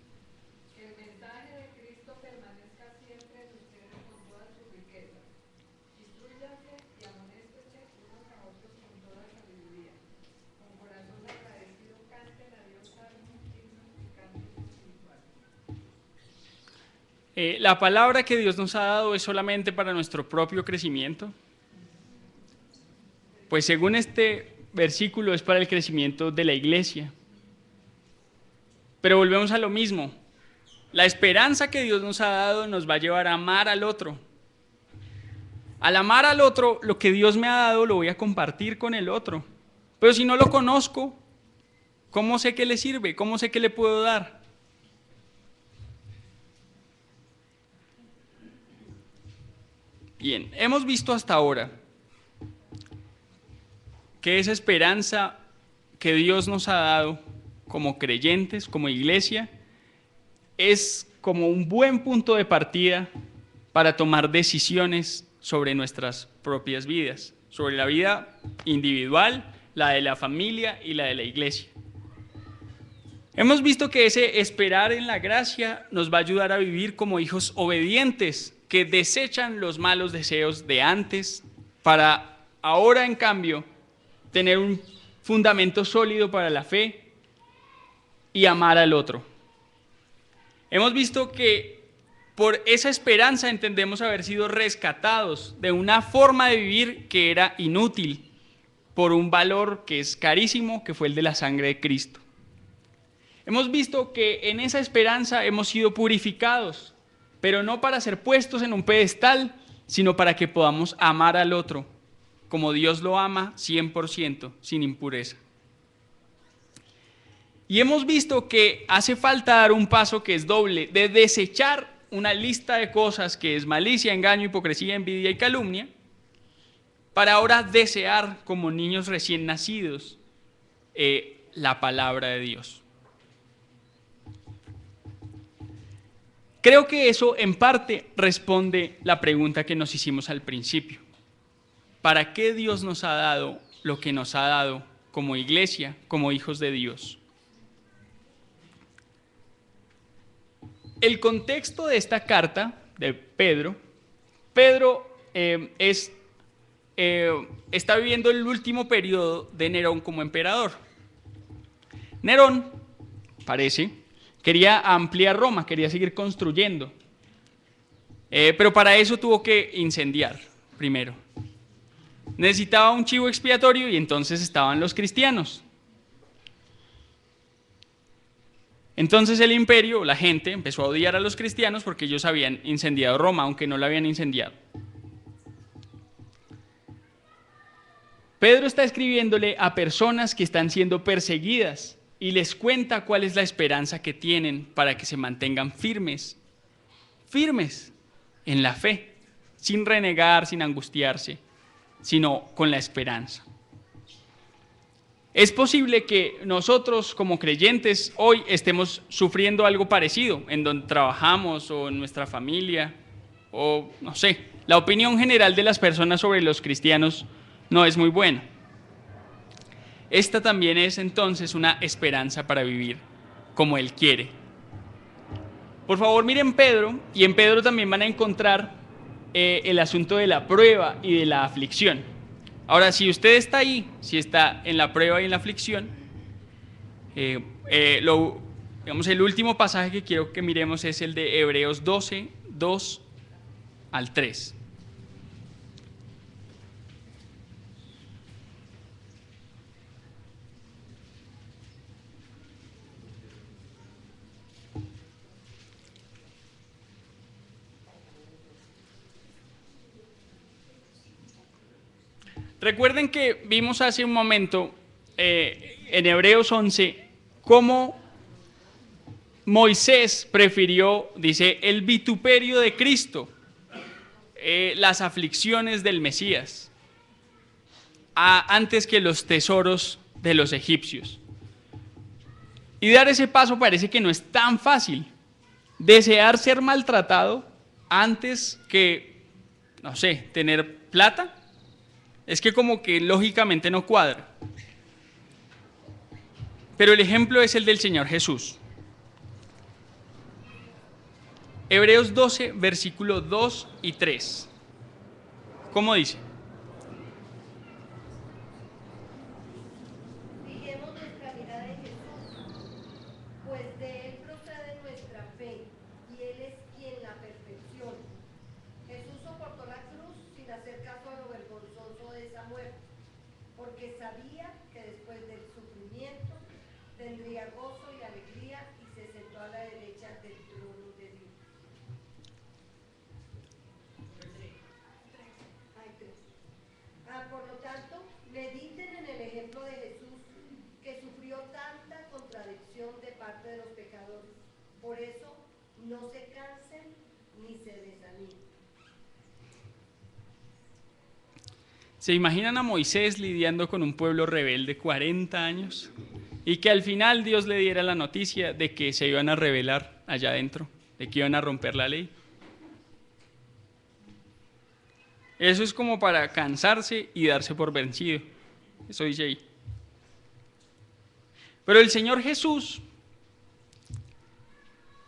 Que el mensaje de Cristo permanezca siempre en ustedes con toda su riqueza. Instrúyanse y amonéstense unos a otros con toda sabiduría. Con corazón agradecido canten a Dios salmos, himnos y cantos espirituales. ¿La palabra que Dios nos ha dado es solamente para nuestro propio crecimiento? Pues según este versículo es para el crecimiento de la iglesia. Pero volvemos a lo mismo. La esperanza que Dios nos ha dado nos va a llevar a amar al otro. Al amar al otro, lo que Dios me ha dado lo voy a compartir con el otro. Pero si no lo conozco, ¿cómo sé qué le sirve? ¿Cómo sé qué le puedo dar? Bien, hemos visto hasta ahora que esa esperanza que Dios nos ha dado como creyentes, como iglesia, es como un buen punto de partida para tomar decisiones sobre nuestras propias vidas, sobre la vida individual, la de la familia y la de la iglesia. Hemos visto que ese esperar en la gracia nos va a ayudar a vivir como hijos obedientes que desechan los malos deseos de antes para ahora, en cambio, tener un fundamento sólido para la fe y amar al otro. Hemos visto que por esa esperanza entendemos haber sido rescatados de una forma de vivir que era inútil por un valor que es carísimo, que fue el de la sangre de Cristo. Hemos visto que en esa esperanza hemos sido purificados, pero no para ser puestos en un pedestal, sino para que podamos amar al otro, como Dios lo ama 100%, sin impureza. Y hemos visto que hace falta dar un paso que es doble, de desechar una lista de cosas que es malicia, engaño, hipocresía, envidia y calumnia, para ahora desear como niños recién nacidos la palabra de Dios. Creo que eso en parte responde la pregunta que nos hicimos al principio. ¿Para qué Dios nos ha dado lo que nos ha dado como iglesia, como hijos de Dios? El contexto de esta carta de Pedro está viviendo el último periodo de Nerón como emperador. Nerón, parece, quería ampliar Roma, quería seguir construyendo, pero para eso tuvo que incendiar primero. Necesitaba un chivo expiatorio y entonces estaban los cristianos. Entonces el imperio, la gente, empezó a odiar a los cristianos porque ellos habían incendiado Roma, aunque no la habían incendiado. Pedro está escribiéndole a personas que están siendo perseguidas y les cuenta cuál es la esperanza que tienen para que se mantengan firmes en la fe, sin renegar, sin angustiarse, sino con la esperanza. Es posible que nosotros como creyentes hoy estemos sufriendo algo parecido en donde trabajamos o en nuestra familia o no sé. La opinión general de las personas sobre los cristianos no es muy buena. Esta también es entonces una esperanza para vivir como Él quiere. Por favor, miren Pedro, y en Pedro también van a encontrar el asunto de la prueba y de la aflicción. Ahora, si usted está ahí, si está en la prueba y en la aflicción, digamos, el último pasaje que quiero que miremos es el de Hebreos 12, 2 al 3. Recuerden que vimos hace un momento en Hebreos 11 cómo Moisés prefirió, dice, el vituperio de Cristo, las aflicciones del Mesías, antes que los tesoros de los egipcios. Y dar ese paso parece que no es tan fácil. Desear ser maltratado antes que, no sé, tener plata. Es que como que lógicamente no cuadra. Pero el ejemplo es el del Señor Jesús. Hebreos 12, versículos 2 y 3. ¿Cómo dice? Fijemos nuestra mirada en Jesús, pues de Él procede nuestra fe, y Él es quien la perfecciona. Jesús soportó la cruz sin hacer caso a lo vergonzoso de esa muerte, porque sabía que después del sufrimiento tendría gozo y alegría, y se sentó a la derecha del trono de Dios. Por lo tanto, mediten en el ejemplo de Jesús, que sufrió tanta contradicción de parte de los pecadores. Por eso, no se cansen ni se desanimen. ¿Se imaginan a Moisés lidiando con un pueblo rebelde 40 años? Y que al final Dios le diera la noticia de que se iban a rebelar allá adentro, de que iban a romper la ley. Eso es como para cansarse y darse por vencido. Eso dice ahí. Pero el Señor Jesús,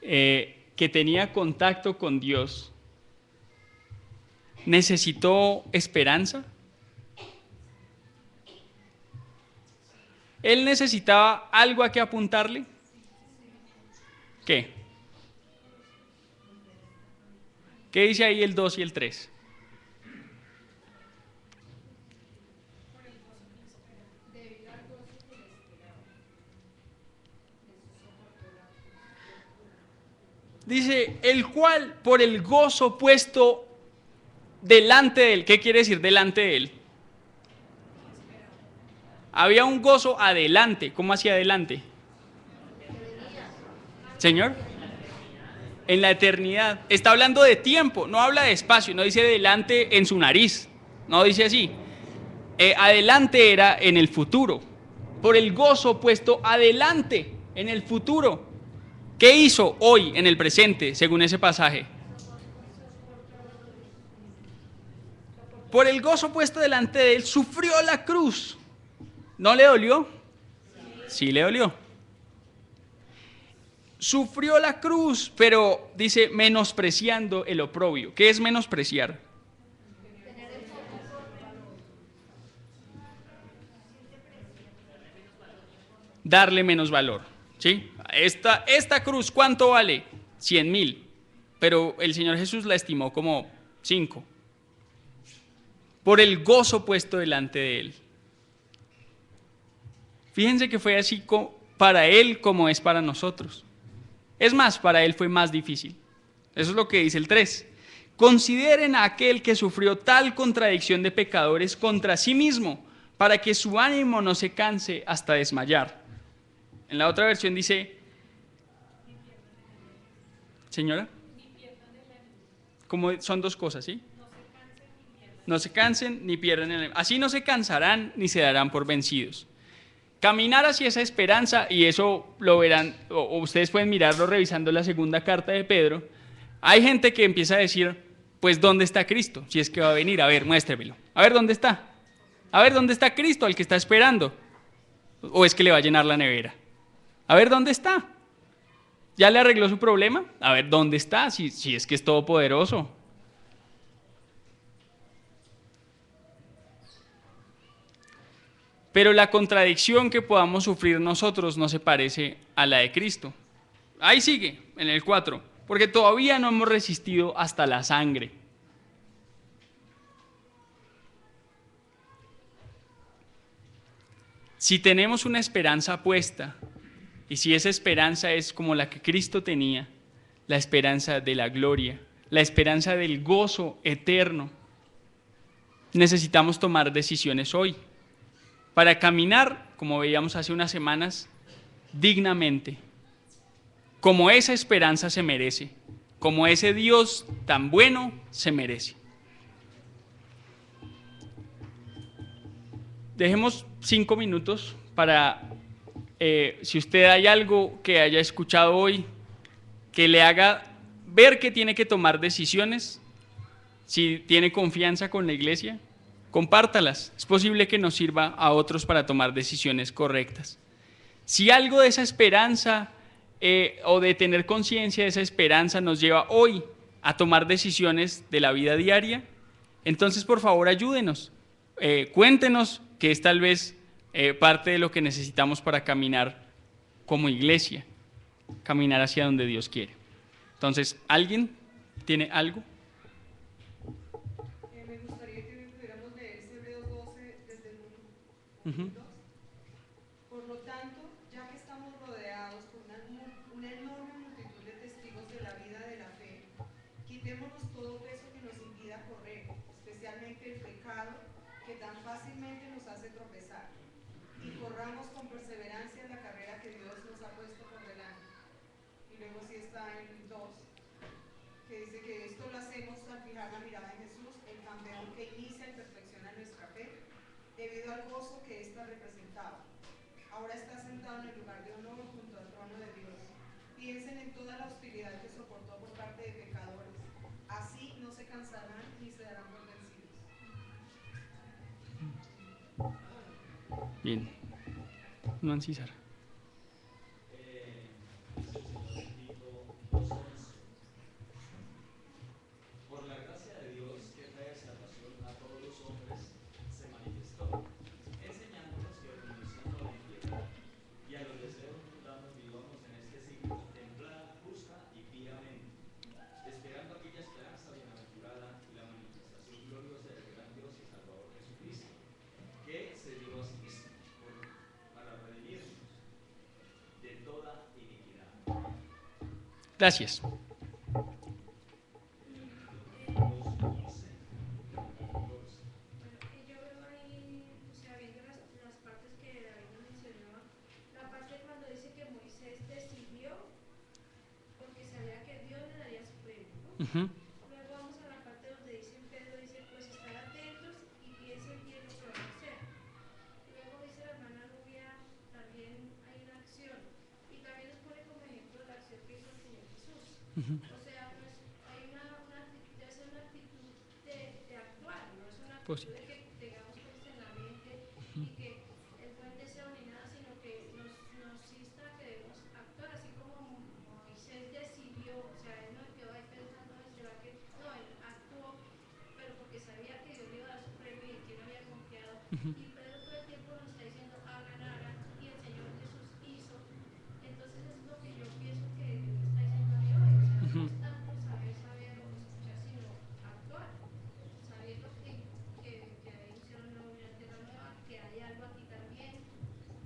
que tenía contacto con Dios, necesitó esperanza. Él necesitaba algo a que apuntarle. ¿Qué? ¿Qué dice ahí el 2 y el 3? Dice, el cual por el gozo puesto delante de él. ¿Qué quiere decir delante de él? Había un gozo adelante. ¿Cómo hacia adelante? Señor, en la eternidad. Está hablando de tiempo, no habla de espacio, no dice delante en su nariz, no dice así. Adelante era en el futuro, por el gozo puesto adelante en el futuro. ¿Qué hizo hoy en el presente, según ese pasaje? Por el gozo puesto delante de él, sufrió la cruz. ¿No le dolió? Sí le dolió. Sufrió la cruz, pero dice menospreciando el oprobio. ¿Qué es menospreciar? Darle menos valor, ¿sí? Esta cruz, ¿cuánto vale? 100,000. Pero el Señor Jesús la estimó como 5. Por el gozo puesto delante de él. Fíjense que fue así para él como es para nosotros. Es más, para él fue más difícil. Eso es lo que dice el 3. Consideren a aquel que sufrió tal contradicción de pecadores contra sí mismo, para que su ánimo no se canse hasta desmayar. En la otra versión dice, señora, como son dos cosas, ¿sí? No se cansen ni pierdan el ánimo. Así no se cansarán ni se darán por vencidos. caminar hacia esa esperanza, y eso lo verán, o ustedes pueden mirarlo revisando la segunda carta de Pedro. Hay gente que empieza a decir, pues ¿dónde está Cristo? Si es que va a venir, a ver, muéstremelo. A ver, ¿dónde está? A ver, ¿dónde está Cristo al que está esperando? ¿O es que le va a llenar la nevera? A ver, ¿dónde está? ¿Ya le arregló su problema? A ver, ¿dónde está? Si es que es todopoderoso. Pero la contradicción que podamos sufrir nosotros no se parece a la de Cristo. Ahí sigue, en el 4, porque todavía no hemos resistido hasta la sangre. Si tenemos una esperanza puesta, y si esa esperanza es como la que Cristo tenía, la esperanza de la gloria, la esperanza del gozo eterno, necesitamos tomar decisiones hoy para caminar, como veíamos hace unas semanas, dignamente, como esa esperanza se merece, como ese Dios tan bueno se merece. Dejemos 5 minutos para, si usted hay algo que haya escuchado hoy, que le haga ver que tiene que tomar decisiones, si tiene confianza con la iglesia, compártalas. Es posible que nos sirva a otros para tomar decisiones correctas. Si algo de esa esperanza o de tener conciencia de esa esperanza nos lleva hoy a tomar decisiones de la vida diaria, entonces por favor ayúdenos, cuéntenos que es tal vez parte de lo que necesitamos para caminar como iglesia, caminar hacia donde Dios quiere. Entonces, ¿alguien tiene algo? Me gustaría que pudiéramos leer Hebreos 12 desde el 1. Por lo tanto, ya que estamos rodeados por una enorme multitud de testigos de la vida de la fe, quitémonos todo peso que nos impida correr, especialmente el pecado que tan fácilmente nos hace tropezar, y corramos con perseverancia la carrera que Dios nos ha puesto por delante. Y luego sí está en 2, que dice que esto lo hacemos al fijar la mirada en Jesús, el campeón que inicia y perfecciona nuestra fe, debido al gozo que ésta representaba. Ahora está sentado en el lugar de honor junto al trono de Dios. Piensen en toda la hostilidad que soportó por parte de pecadores. Así no se cansarán ni se darán por vencidos. Bien. Nancy Sara. Por la gracia de Dios que trae salvación a todos los hombres, se manifestó, enseñándonos que renunciando a la impiedad y a los deseos mundanos vivamos en este siglo templada, justa y piamente, esperando aquella esperanza bienaventurada y la manifestación gloriosa del gran Dios y Salvador Jesucristo, que se dio a sí mismo para redimirnos de toda iniquidad. Gracias. Yo veo ahí, o sea, viendo las partes que David nos mencionaba, la parte cuando dice que Moisés decidió porque sabía que Dios le daría su premio, ¿no? Luego vamos a la parte donde dice Pedro, dice, pues estar atentos y piensen bien lo que van a hacer. Luego dice la hermana Rubia, también hay una acción. Y también nos pone como ejemplo la acción que hizo el Señor Jesús. O sea, pues hay debe ser una actitud de actuar, no es una Pues actitud de que tengamos cosas en la mente y que el buen deseo ni nada, sino que nos insta a que debemos actuar, así como Moisés decidió, o sea, él no quedó ahí pensando, ¿será que? No, él actuó, pero porque sabía que Dios le iba a dar su premio y en quien había confiado. Y Pedro todo el tiempo nos está diciendo, hagan, hagan, y el Señor Jesús hizo. Entonces es lo que yo pienso que Dios me está diciendo a mí hoy, o sea, no es tanto saber o escuchar, sino actuar, sabiendo que ahí hicieron una tierra nueva, que hay algo aquí también.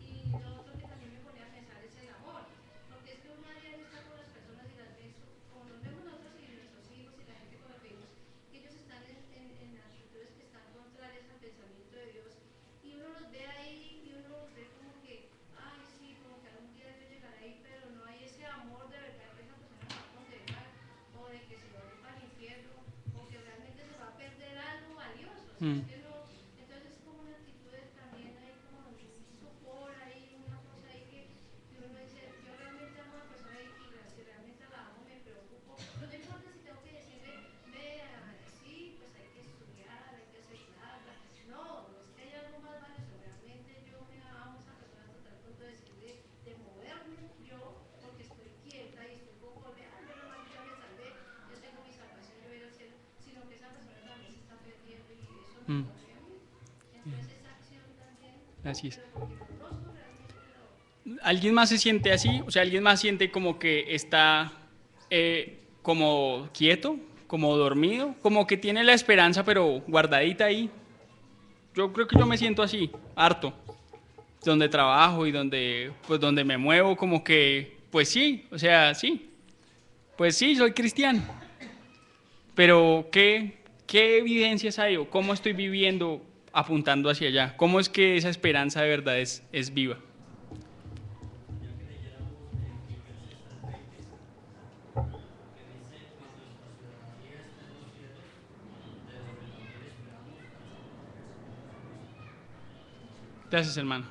Y lo otro que también me ponía a pensar es el amor, porque es que uno a diario está con las personas y las ves, como nos vemos nosotros y nuestros hijos y la gente con la que vivimos, que ellos están en actitudes que están contrarias al pensamiento de Dios, y uno los ve ahí y uno los ve como que, ay, sí, como que algún día Dios llegará ahí, pero no hay ese amor de verdad que esa persona va a condenar, o de que se va a ir para el infierno, o que realmente se va a perder algo valioso. O sea, que no, entonces es como una actitud también hay como un sopor ahí, Así es. ¿Alguien más se siente así? O sea, ¿alguien más siente como que está como quieto, como dormido, como que tiene la esperanza pero guardadita ahí? Yo creo que yo me siento así, harto. Donde trabajo y donde me muevo, como que, pues sí, o sea, sí. Pues sí, soy cristiano. Pero ¿qué evidencias hay o cómo estoy viviendo apuntando hacia allá? ¿Cómo es que esa esperanza de verdad es viva? Gracias, hermano.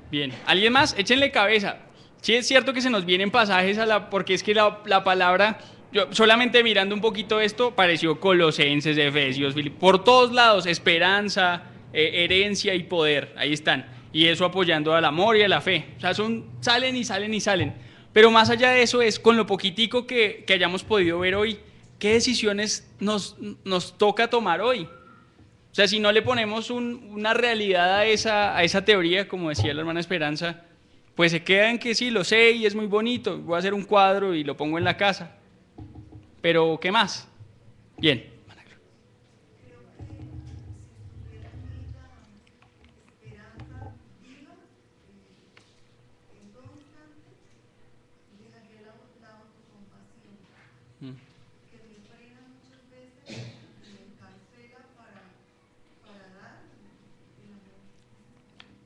Bien. ¿Alguien más? Échenle cabeza. Sí es cierto que se nos vienen pasajes porque es que la palabra, yo solamente mirando un poquito esto, pareció Colosenses, Efesios, por todos lados, esperanza, herencia y poder, ahí están. Y eso apoyando al amor y a la fe. O sea, salen y salen y salen. Pero más allá de eso es, con lo poquitico que hayamos podido ver hoy, ¿qué decisiones nos toca tomar hoy? O sea, si no le ponemos una realidad a esa teoría, como decía la hermana Esperanza, pues se queda en que sí, lo sé y es muy bonito, voy a hacer un cuadro y lo pongo en la casa. Pero, ¿qué más? Bien.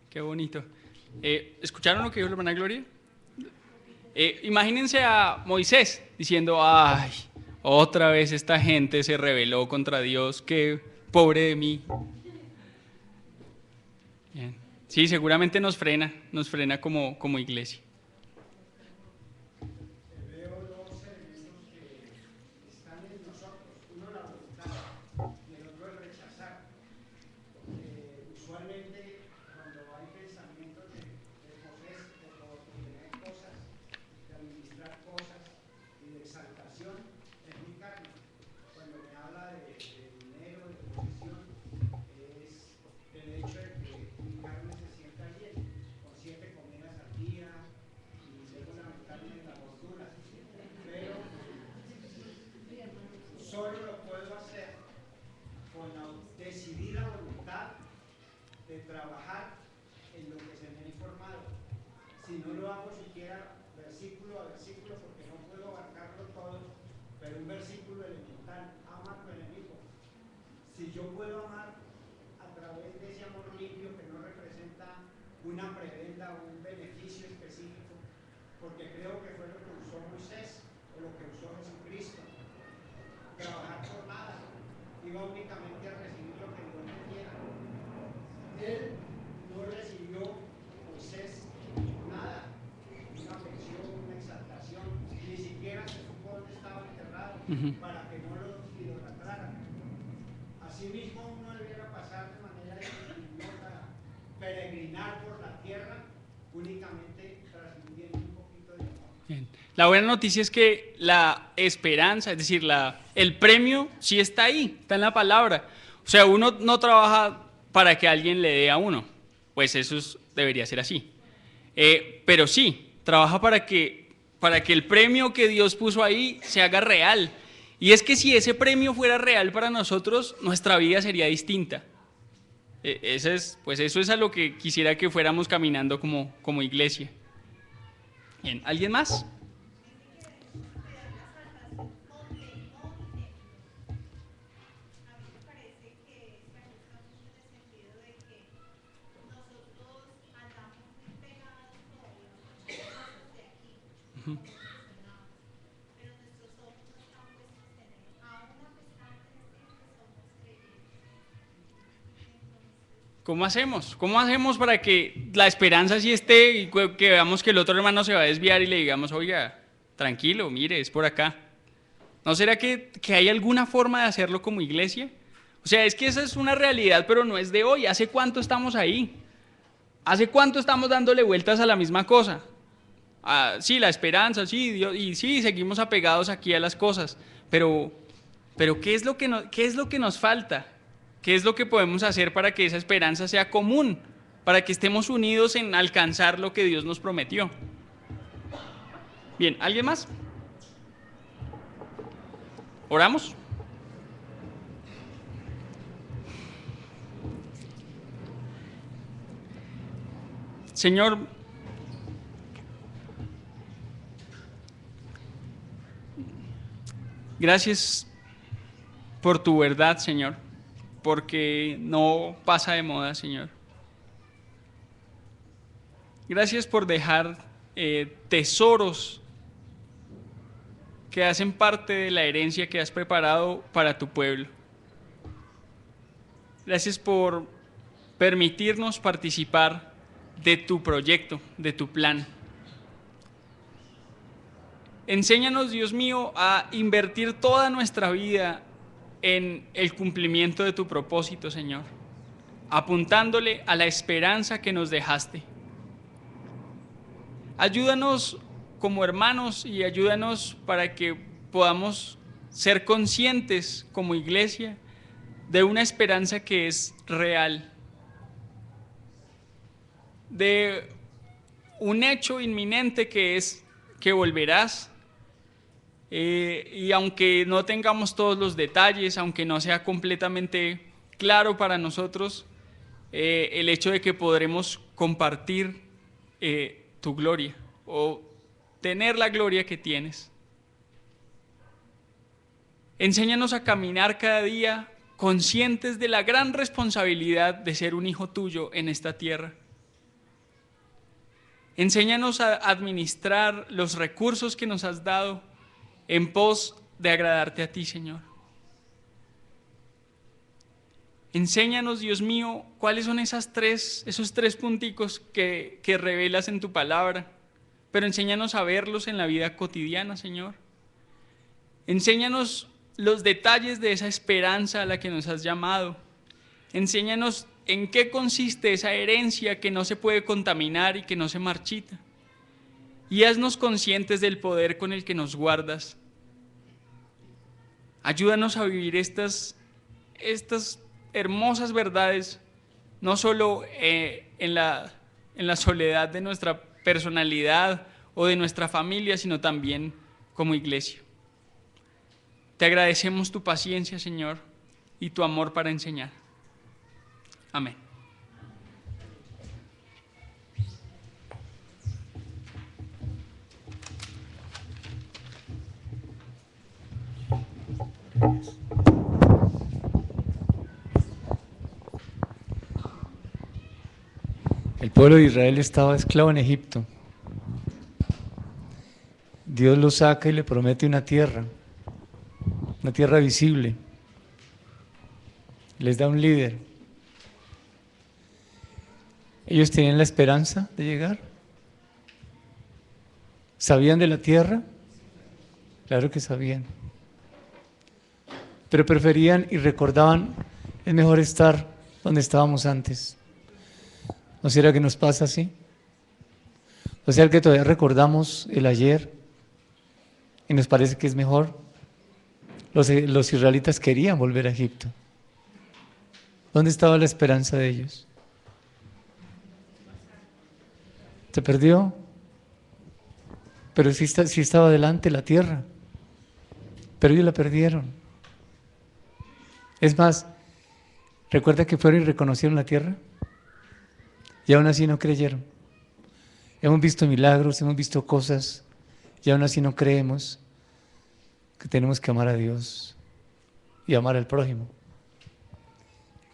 Qué bonito. ¿Escucharon lo que dijo la hermana Gloria? Imagínense a Moisés diciendo, ay, otra vez esta gente se rebeló contra Dios, qué pobre de mí. Bien. Sí, seguramente nos frena como iglesia. Para que no lo idolatraran. Asimismo, uno debiera pasar de manera disciplinada, peregrinar por la tierra, únicamente transmitiendo un poquito de amor. Bien. La buena noticia es que la esperanza, es decir, el premio sí está ahí, está en la palabra. O sea, uno no trabaja para que alguien le dé a uno, pues eso debería ser así. Pero sí, trabaja para que el premio que Dios puso ahí se haga real. Y es que si ese premio fuera real para nosotros, nuestra vida sería distinta. Eso es a lo que quisiera que fuéramos caminando como iglesia. Bien, ¿alguien más? ¿Cómo hacemos? ¿Cómo hacemos para que la esperanza sí esté y que veamos que el otro hermano se va a desviar y le digamos, oiga, tranquilo, mire, es por acá? ¿No será que hay alguna forma de hacerlo como iglesia? O sea, es que esa es una realidad, pero no es de hoy. ¿Hace cuánto estamos ahí? ¿Hace cuánto estamos dándole vueltas a la misma cosa? Sí, la esperanza, sí, Dios, y sí, seguimos apegados aquí a las cosas, pero ¿qué es lo que nos falta? ¿Qué es lo que podemos hacer para que esa esperanza sea común? para que estemos unidos en alcanzar lo que Dios nos prometió. Bien, ¿alguien más? ¿Oramos? Señor, gracias por tu verdad, Señor, porque no pasa de moda, Señor. Gracias por dejar tesoros que hacen parte de la herencia que has preparado para tu pueblo. Gracias por permitirnos participar de tu proyecto, de tu plan. Enséñanos, Dios mío, a invertir toda nuestra vida en el cumplimiento de tu propósito, Señor, apuntándole a la esperanza que nos dejaste. Ayúdanos como hermanos y ayúdanos para que podamos ser conscientes como iglesia de una esperanza que es real, de un hecho inminente que es que volverás, y aunque no tengamos todos los detalles, aunque no sea completamente claro para nosotros, el hecho de que podremos compartir tu gloria o tener la gloria que tienes. Enséñanos a caminar cada día conscientes de la gran responsabilidad de ser un hijo tuyo en esta tierra. Enséñanos a administrar los recursos que nos has dado en pos de agradarte a ti, Señor. Enséñanos, Dios mío, cuáles son esos tres punticos que revelas en tu palabra, pero enséñanos a verlos en la vida cotidiana, Señor. Enséñanos los detalles de esa esperanza a la que nos has llamado. Enséñanos en qué consiste esa herencia que no se puede contaminar y que no se marchita. Y haznos conscientes del poder con el que nos guardas. Ayúdanos a vivir estas hermosas verdades, no solo en la soledad de nuestra personalidad o de nuestra familia, sino también como iglesia. Te agradecemos tu paciencia, Señor, y tu amor para enseñar. Amén. El pueblo de Israel estaba esclavo en Egipto. Dios lo saca y le promete una tierra visible. Les da un líder. Ellos tenían la esperanza de llegar. ¿Sabían de la tierra? Claro que sabían. Pero preferían y recordaban, es mejor estar donde estábamos antes. ¿No será que nos pasa así? ¿O sea que todavía recordamos el ayer y nos parece que es mejor? Los israelitas querían volver a Egipto. ¿Dónde estaba la esperanza de ellos? ¿Se perdió? Pero sí estaba delante la tierra, pero ellos la perdieron. Es más, ¿recuerda que fueron y reconocieron la tierra? Y aún así no creyeron. Hemos visto milagros, hemos visto cosas, y aún así no creemos que tenemos que amar a Dios y amar al prójimo.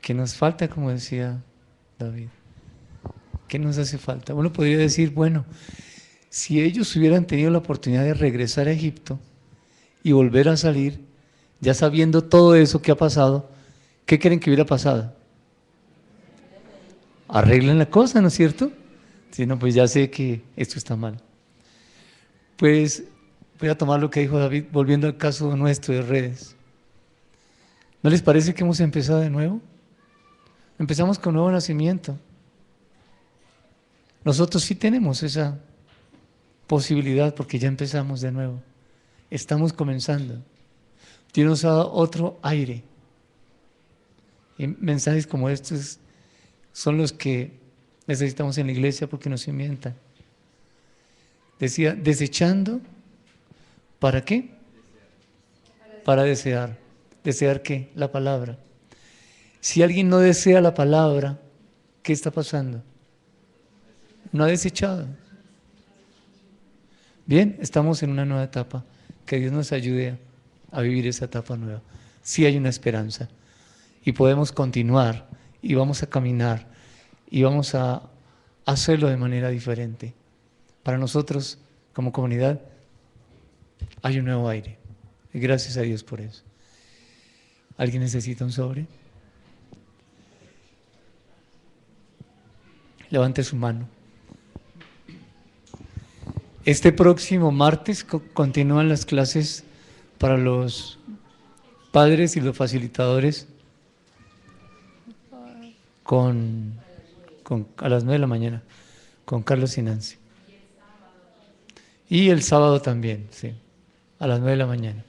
¿Qué nos falta, como decía David? ¿Qué nos hace falta? Uno podría decir, bueno, si ellos hubieran tenido la oportunidad de regresar a Egipto y volver a salir, ya sabiendo todo eso que ha pasado, ¿qué creen que hubiera pasado? Arreglen la cosa, ¿no es cierto? Si no, pues ya sé que esto está mal. Pues voy a tomar lo que dijo David, volviendo al caso nuestro de redes. ¿No les parece que hemos empezado de nuevo? Empezamos con nuevo nacimiento. Nosotros sí tenemos esa posibilidad porque ya empezamos de nuevo. Estamos comenzando. Dios nos ha dado otro aire. Y mensajes como estos son los que necesitamos en la iglesia porque nos invientan. Decía, desechando, ¿para qué? Para desear. ¿Desear qué? La palabra. Si alguien no desea la palabra, ¿qué está pasando? No ha desechado. Bien, estamos en una nueva etapa. Que Dios nos ayude a vivir esa etapa nueva. Sí hay una esperanza. Y podemos continuar, y vamos a caminar, y vamos a hacerlo de manera diferente. Para nosotros, como comunidad, hay un nuevo aire. Y gracias a Dios por eso. ¿Alguien necesita un sobre? Levante su mano. Este próximo martes continúan las clases para los padres y los facilitadores a las 9 de la mañana con Carlos y Nancy. Y el sábado también, sí, a las 9 de la mañana.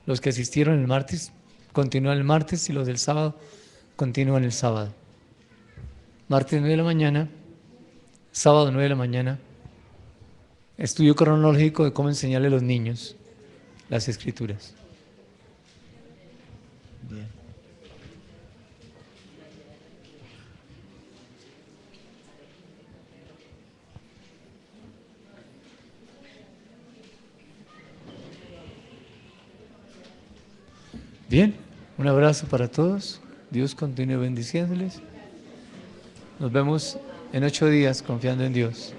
Los que asistieron el martes continúan el martes y los del sábado continúan el sábado. Martes 9 de la mañana, sábado 9 de la mañana, estudio cronológico de cómo enseñarle a los niños las escrituras. Bien. Bien, un abrazo para todos. Dios continúe bendiciéndoles. Nos vemos en 8 días confiando en Dios.